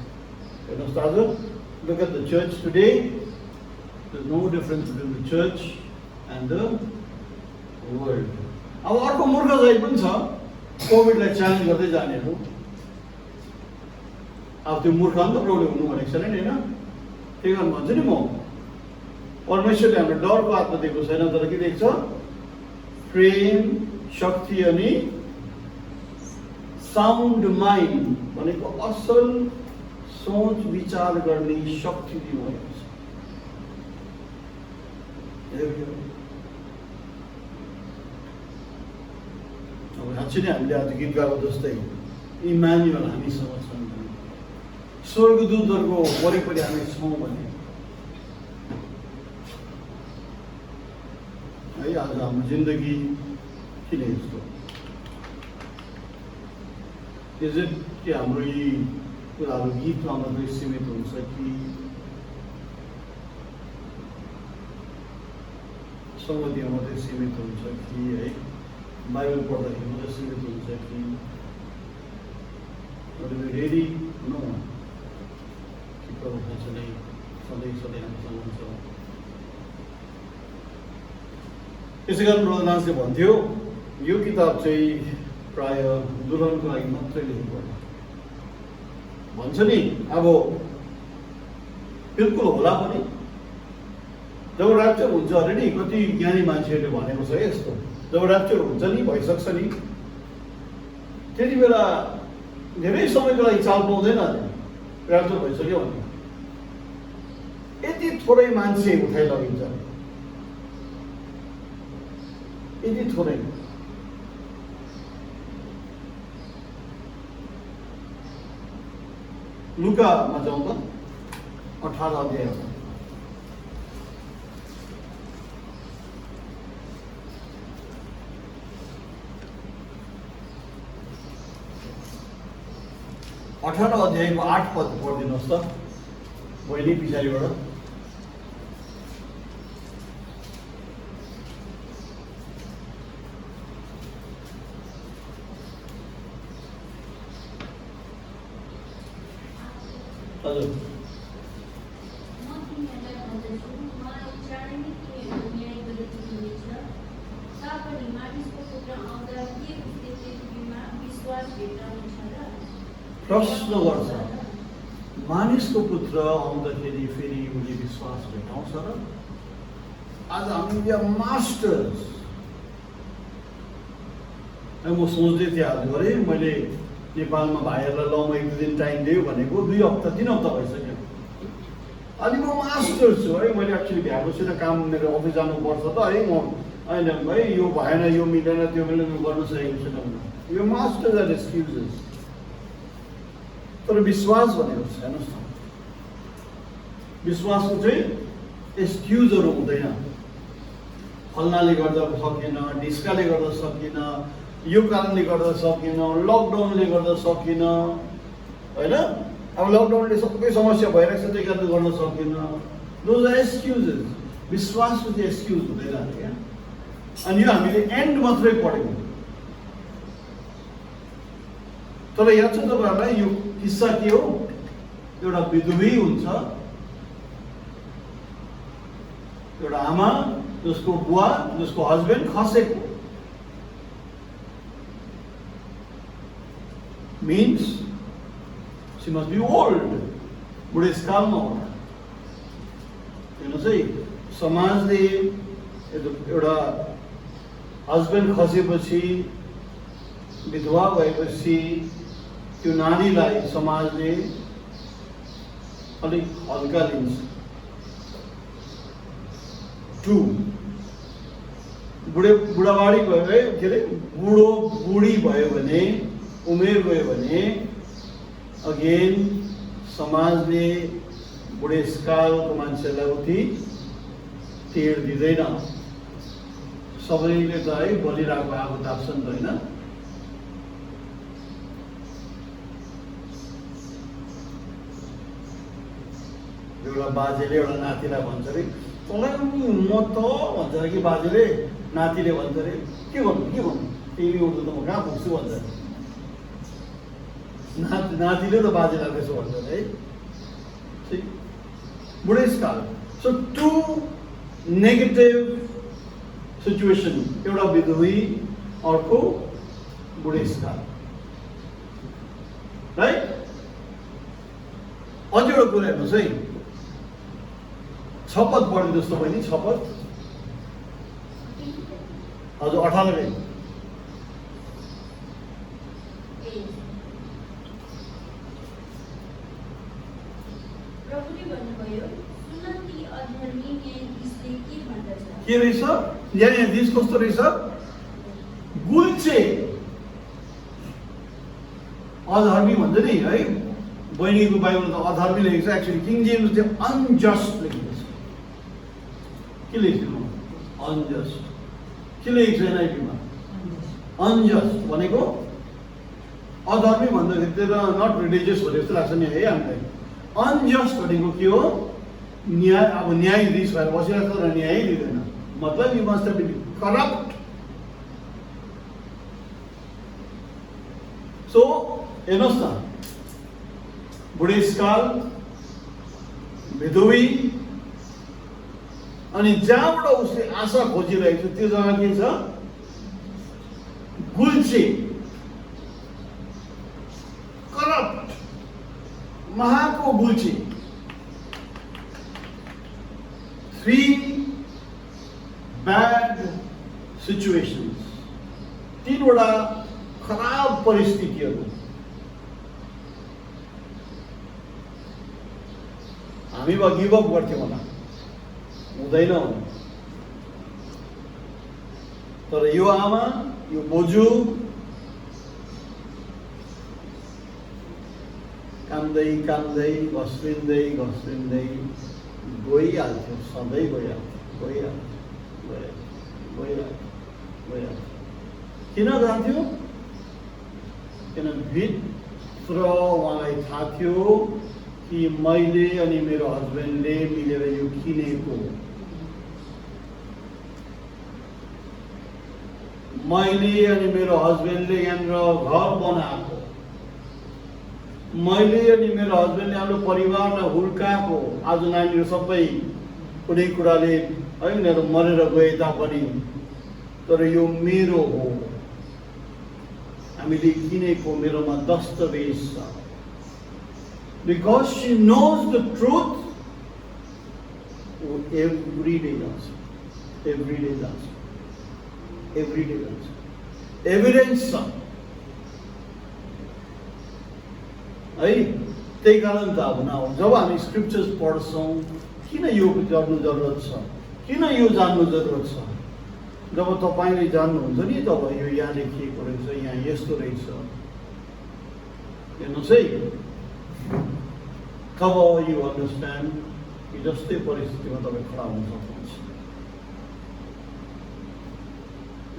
हेर्नुहोस् त आज look at the church today, there's no difference between the church and the world. अब अर्को मूर्ख जाइ पनि छ कोभिडलाई च्यालेन्ज गर्दै जानेहरू। अब त्यो मूर्ख नि त प्रभुले हुनु भनेको छैन नि, होइन त्यही कारण भन्छु नि म, परमेश्वरले हाम्रो डरको आत्मा दिएको छैन, तर के दिएको छ? प्रेम, शक्ति अनि साउन्ड माइन्ड भनेको असल सोच विचार गर्ने शक्ति दिनुभएको छ। अब साँच्चै नै हामीले आज गीत गाएको जस्तै इमानुएल हामीसँग छन्, स्वर्गदूतहरूको वरिपरि हामी छौँ भने है। आज हाम्रो जिन्दगी किन यस्तो? इज इट कि हाम्रो यी कुराहरू गीतमा मात्रै सीमित हुन्छ कि सङ्गतिमा मात्रै सीमित हुन्छ कि है बाइबल पढ्दाखेरि मात्रै सीमित हुन्छ कि रेडी हुनु कि प्रभु खाँच्चै नै सधैँ सधैँ हामीसँग हुन्छ। यसै कारण ब्रदर भन्थ्यो यो किताब चाहिँ प्राय दुल्हनको लागि मात्रै लेखेको भन्छ नि। अब बिल्कुल होला पनि, जब ऱ्याप्चर हुन्छ अरे नि, कति ज्ञानी मान्छेहरूले भनेको छ यस्तो, जब ऱ्याप्चर हुन्छ नि भइसक्छ नि त्यति बेला धेरै समयको लागि चाल पाउँदैन ऱ्याप्चर भइसक्यो भने, यति थोरै मान्छे उठाइ लगिन्छ, यति थोरै। लुकामा जाउँ त 18 अध्याय। अठारह अध्यायको 8 पद पढिदिनुहोस् त बहिनी पछाडिबाट। हजुर प्रश्न गर्छ, मानिसको पुत्र आउँदाखेरि फेरि उसले विश्वास भेटाउँछ र? आज हामी मास्टर्स। म सोच्दै थिएँ आज, अरे मैले नेपालमा भाइहरूलाई ल म 1 दिन टाइम दियो भनेको 2 हप्ता 3 हप्ता भइसक्यो। अनि म मास्टर छु है, मैले एक्चुअली भ्याएपछि काम मेरो अफिस जानुपर्छ त है, म होइन भाइ यो भएन, यो मिलेन, त्यो मिलेन, गर्न सकेको छैन। यो मास्टर एट एक्सक्युजेस। तर विश्वास भनेको छ हेर्नुहोस् न, विश्वासको चाहिँ एक्सक्युजहरू हुँदैन। फल्नाले गर्दा सकेन, ढिस्काले गर्दा सकिन, यो कारणले गर्दा सकिन, लकडाउनले गर्दा सकिन, होइन? अब लकडाउनले सबै समस्या भइरहेको छ, त्यही कारण गर्न सकिन। Those are excuses. विश्वासको चाहिँ एक्सक्युज हुँदैन क्या। अनि यो हामीले एन्ड मात्रै पढ्यौँ। तर याद छ तपाईँहरूलाई यो किस्सा के हो? एउटा विधुवी हुन्छ, एउटा आमा जसको बुवा, जसको हस्बेन्ड खसेको, means she must be old, बुढेसकालमा होला। हेर्नुहोस् है, समाजले एउटा हस्बेन्ड खसेपछि, विधवा भएपछि त्यो नारीलाई समाजले अलिक हल्का लिन्छ। 2 बुढाबाडी भयो है, के अरे बुढी भयो भने, उमेर गयो भने अगेन समाजले बुढेसकालको मान्छेलाई उति टेर दिँदैन। सबैले त है बलिरहेको आगो ताप्छन् त होइन? एउटा बाजेले एउटा नातिलाई भन्छ अरे, तँलाई म त भन्छ अरे कि बाजेले, नातिले भन्छ अरे, के भन्नु टिभी उठ्नु त म कहाँ पुग्छु भन्छ। नातिले त बाजेलाई त्यसो भन्छ है। बुढेसकाल। सो 2 नेगेटिभ सिचुएसन, एउटा विधुवी, अर्को बुढेसकाल, राइट? अझ एउटा कुरा हेर्नुहोस् है, शपथ पढ्नु जस्तो बहिनी, शपथ हजुर 18 प्रभुले भन्नुभयो, सुन ती अधर्मी न्यायाधीशले के भन्दछ। के रहेछ? न्यायाधीश कस्तो रहेछ? गुल्चे, अधर्मी भन्छ नि है। बहिनीको बाइबलमा त अधर्मी लेखेको छ, एक्चुअली किङ जेम्स चाहिँ अनजस्ट लेखेको छ। के लेखेको? अनजस्ट। के लेखेको छ एनआइभीमा? अनजस्ट भनेको अधर्मी भन्दाखेरि त नट रिलिजियस हो जस्तो लाग्छ नि है हामीलाई। अनजस्ट भनेको के हो? न्याय, अब न्यायाधीश भएर बसिरहेको तर न्याय दिँदैन, मतलब you must be corrupt. So हेर्नुहोस् न, बुढेसकाल, विधुवी, अनि जहाँबाट उसले आशा खोजिरहेको छ त्यो जग्गा के छ? गुल्चे, करप्ट, महाको गुल्चे। 3 बैड सिचुएशंस, 3 वटा खराब परिस्थितिहरू। हामी गिभअप गर्थ्यौँ होला, हुँदैन। तर यो आमा, यो बोजू कान्दै कान्दै घस्रिँदै घस्रिँदै गइहाल्थ्यो, सधैँ गइहाल्थ्यो। किन जान्थ्यो? किनभने भित्र उहाँलाई थाहा थियो कि मैले अनि मेरो हस्बेन्डले मिलेर यो किनेको, मैले अनि मेरो हस्बेन्डले यहाँनिर घर बनाएको, मैले अनि मेरो हस्बेन्डले हाम्रो परिवारलाई हुर्काएको। आज नानीहरू सबै कुनै कुराले है उनीहरू मरेर गए तापनि, तर यो मेरो हो, हामीले किनेको, मेरोमा दस्तावेज छ। Because she knows the truth, every day does. Evidence छ। है। त्यही कारण त अब न जब हामी स्क्रिप्चर्स पढ्छौँ किन यो गर्नु जरुरत छ, किन यो जान्नु जरुरत छ, जब तपाईँले जान्नुहुन्छ नि तब यो यहाँ लेखिएको रहेछ, यहाँ यस्तो रहेछ, हेर्नुहोस् है, तब यु अन्डरस्ट्यान्ड कि जस्तै परिस्थितिमा तपाईँ खडा हुन सक्नुहुन्छ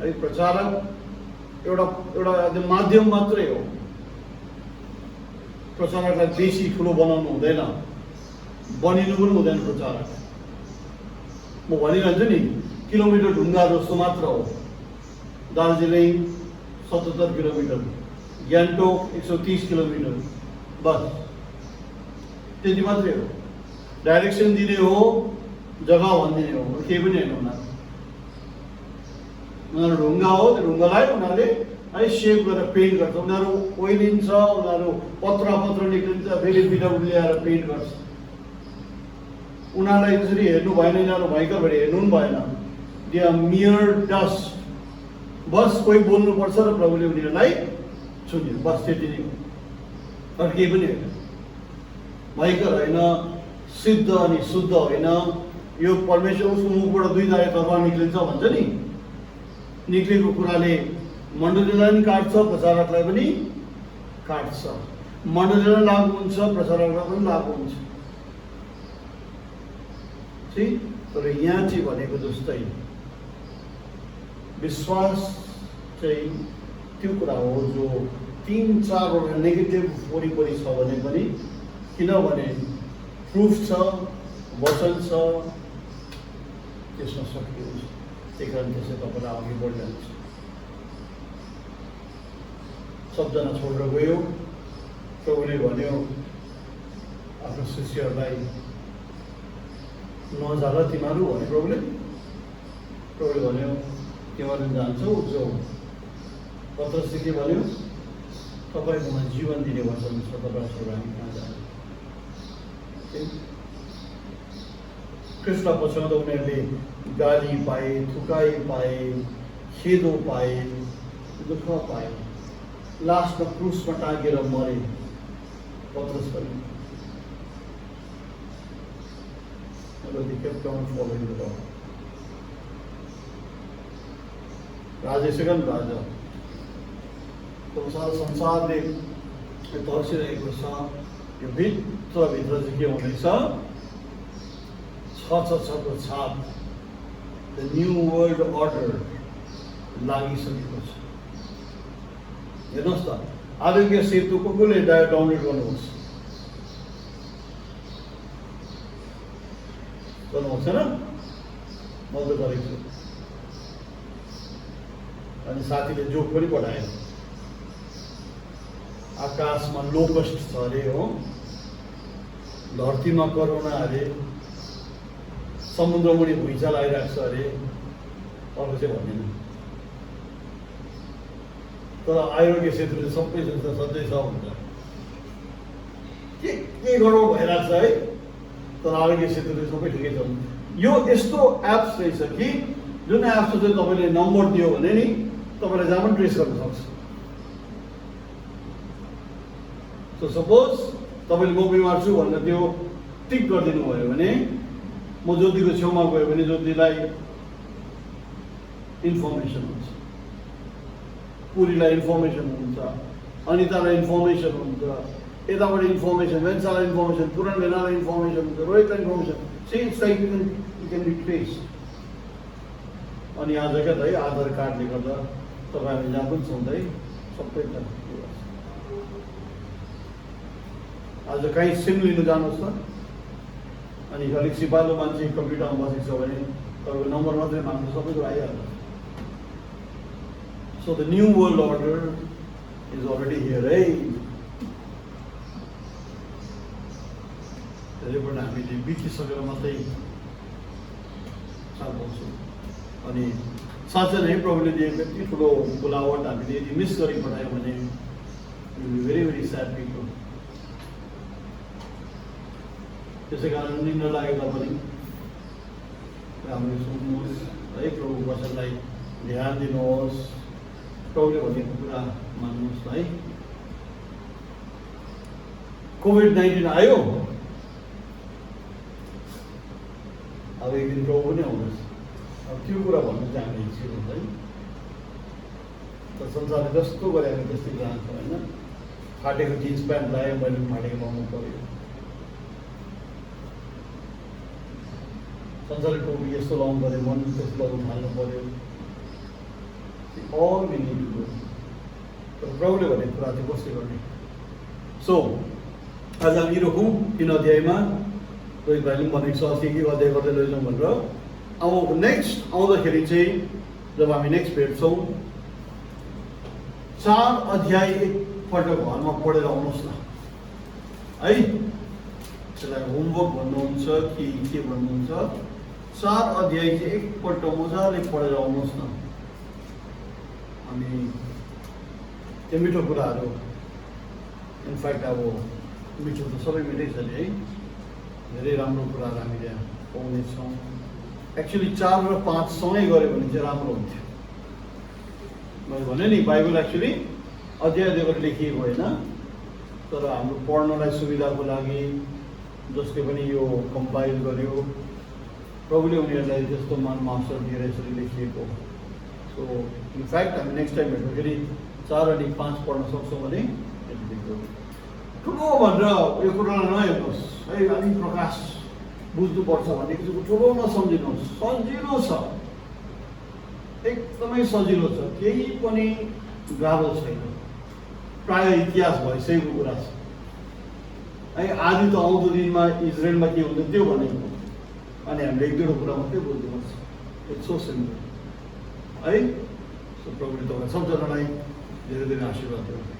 है। प्रचारक एउटा माध्यम मात्रै हो। प्रचारकलाई बेसी ठुलो बनाउनु हुँदैन, बनिनु पनि हुँदैन प्रचारक। म भनिरहन्छु नि, किलोमिटर ढुङ्गा जस्तो मात्र हो। दार्जिलिङ 77 किलोमिटर, गान्तोक 130 किलोमिटर, बस त्यति मात्रै हो। डाइरेक्सन दिने हो, जग्गा भनिदिने हो, केही पनि होइन। उनीहरू ढुङ्गा हो, त्यो ढुङ्गालाई उनीहरूले है सेप गरेर पेन्ट गर्छ। उनीहरू ओइलिन्छ, उनीहरू पत्र निक्लिन्छ, फेरि बिटाउन ल्याएर पेन्ट गर्छ। उनीहरूलाई त्यसरी हेर्नु भएन, यिनीहरू भयङ्कर हेर्नु पनि भएन। They are mere dust. बस कोही बोल्नुपर्छ र प्रभुले उनीहरूलाई सुन्यो, बस त्यति नै हो, अरू केही पनि होइन। भयङ्कर होइन, सिद्ध अनि शुद्ध होइन। यो परमेश्वर उसको मुखबाट 2 धारे तरबार निक्लिन्छ भन्छ नि, निक्लेको कुराले मण्डलीलाई पनि काट्छ, प्रचारकलाई पनि काट्छ। मण्डलीलाई लागु हुन्छ, प्रचारकलाई पनि लागु हुन्छ। तर यहाँ चाहिँ भनेको जस्तै विश्वास चाहिँ त्यो कुरा हो जो 3-4 नेगेटिभ वरिपरि छ भने पनि, किनभने प्रुफ छ, वचन छ, त्यसमा शक्ति हुन्छ। त्यही कारण त्यसै तपाईँलाई अघि बढिरहन्छ। सबजना छोडेर गयो, प्रभुले भन्यो आफ्नो शिष्यहरूलाई, नजाल तिमीहरू भने प्रभुले भन्यो तिमीहरू जान्छौ जो। पत्रसले के भन्यो, तपाईँकोमा जीवन दिने वचन छ, तपाईँलाई छोडेर हामी कहाँ जाने। ख्रिस्टलाई पछ्याउँदा उनीहरूले गाली पाए, थुकाइ पाए, खेदो पाए, दुःख पाए, लास्टमा क्रुसमा टाँगेर मरे। पत्रस पनि राजेशगन राजा सारा संसारले तर्सिरहेको छ। यो भित्र चाहिँ के हुँदैछ, छ छाप, द न्यू वर्ल्ड अर्डर लागिसकेको छ। हेर्नुहोस् त, आरोग्य सेतु कसले डाउनलोड गर्नुहोस्, छैन, म त गरेको छु। अनि साथीले जोक पनि पठायो, आकाशमा लोकस्ट छ अरे हो, धरतीमा करोना अरे, समुद्रमुनि भुइँचालो आइरहेको छ अरे, अर्को चाहिँ भन्दैन। तर आरोग्य सेतुले सबै संस्था सधैँ छ भन्छ, के गडबड भइरहेको छ है। तर आरोग्य सेतुले सबै ठिकै छ। यो यस्तो एप्स रहेछ कि जुन एप्सको चाहिँ तपाईँले नम्बर दियो भने नि तपाईँलाई जहाँ पनि ट्रेस गर्न सक्छ। सो सपोज तपाईँले म बिमार छु भनेर त्यो टिक गरिदिनु भयो भने, म ज्योतिको छेउमा गयो भने ज्योतिलाई इन्फर्मेसन हुन्छ, पुरीलाई इन्फर्मेसन हुन्छ, अनितालाई इन्फर्मेसन हुन्छ, यताबाट इन्फर्मेसन, वेन्सालाई इन्फर्मेसन, पुराण भेनालाई इन्फर्मेसन हुन्छ, रोहितलाई information. It's like you can be trace. अनि आज क्या त है आधार कार्डले गर्दा तपाईँहरू जहाँ पनि छौँ है सबै आज कहीँ सिम लिनु जानुहोस् न, अनि अलिक सिपालु मान्छे कम्प्युटरमा बसेको छ भने तपाईँको नम्बर मात्रै माग्नु सबैको आइहाल्छ। So the new world order is already here है। धेरैपल्ट हामीले बितिसकेर मात्रै चाल पाउँछौँ। अनि साँच्चै नै प्रभुले दिएको यति ठुलो बोलावट हामीले यदि मिस गरिपठायो भने भेरी भेरी स्याड पिपल। त्यसै कारण निन्द्रा लागे तापनि हामीले सुन्नुहोस् है, प्रभु वचनलाई ध्यान दिनुहोस्, प्रभुले भनेको कुरा मान्नुहोस् है। कोभिड-19 आयो, अब एक दिन प्रभु पनि आउनुहोस्। अब त्यो कुरा भन्नु चाहिँ हामीले इच्छा हुँदैन। त संसारले जस्तो गरे हामी त्यस्तै जान्छौँ होइन। फाटेको जिन्स प्यान्ट लगायो, मैले फाटेको लाउनु पऱ्यो। संसारले टोपी यस्तो लाउनु पऱ्यो, मन त्यस्तो लाउनु थाल्नु पऱ्यो। All we need to do. तर प्रभुले भनेको कुरा चाहिँ कसले गर्ने? सो आज हामी रोकौँ 3 अध्यायमा। रोहित भाइले पनि भनेको छ अस्ति के अध्याय गर्दै लैजाउँ भनेर। अब नेक्स्ट आउँदाखेरि चाहिँ जब हामी नेक्स्ट भेट्छौँ 4 अध्याय एकपल्ट घरमा पढेर आउनुहोस् न है। त्यसलाई होमवर्क भन्नुहुन्छ कि के भन्नुहुन्छ? 4 अध्याय चाहिँ एकपल्ट मजाले पढेर आउनुहोस् न। अनि त्यो मिठो कुराहरू, इनफ्याक्ट अब मिठो त सबै मिठै छ नि है। धेरै राम्रो कुराहरू हामीले यहाँ पाउनेछौँ। एक्चुअली 4 र 5 सँगै गऱ्यो भने चाहिँ राम्रो हुन्थ्यो। मैले भने नि बाइबल एक्चुअली अध्याय अध्यायबाट लेखिएको होइन, तर हाम्रो पढ्नलाई सुविधाको लागि जसले पनि यो कम्पाइल गर्यो प्रभुले उनीहरूलाई त्यस्तो मास्टर दिएर यसरी लेखिएको। सो इनफ्याक्ट हामी नेक्स्ट टाइम हेर्दाखेरि 4 अनि 5 पढ्न सक्छौँ भने ठुलो भनेर यो कुरालाई नहेर्नुहोस् है। हामी प्रकाश बुझ्नुपर्छ भन्ने कुरो ठुलो नसम्झिनुहोस्। सजिलो छ, एकदमै सजिलो छ, केही पनि गाह्रो छैन। प्राय इतिहास भइसकेको कुरा छ है। आदि त आउँदो दिनमा इजरायलमा के हुँदै थियो भनेको, अनि हामीले 1-2 कुरा मात्रै बुझ्नुपर्छ। इट्स सो सिम्पल है। सो प्रभुले तपाईँ सबजनालाई धेरै धेरै आशीर्वाद दिनु।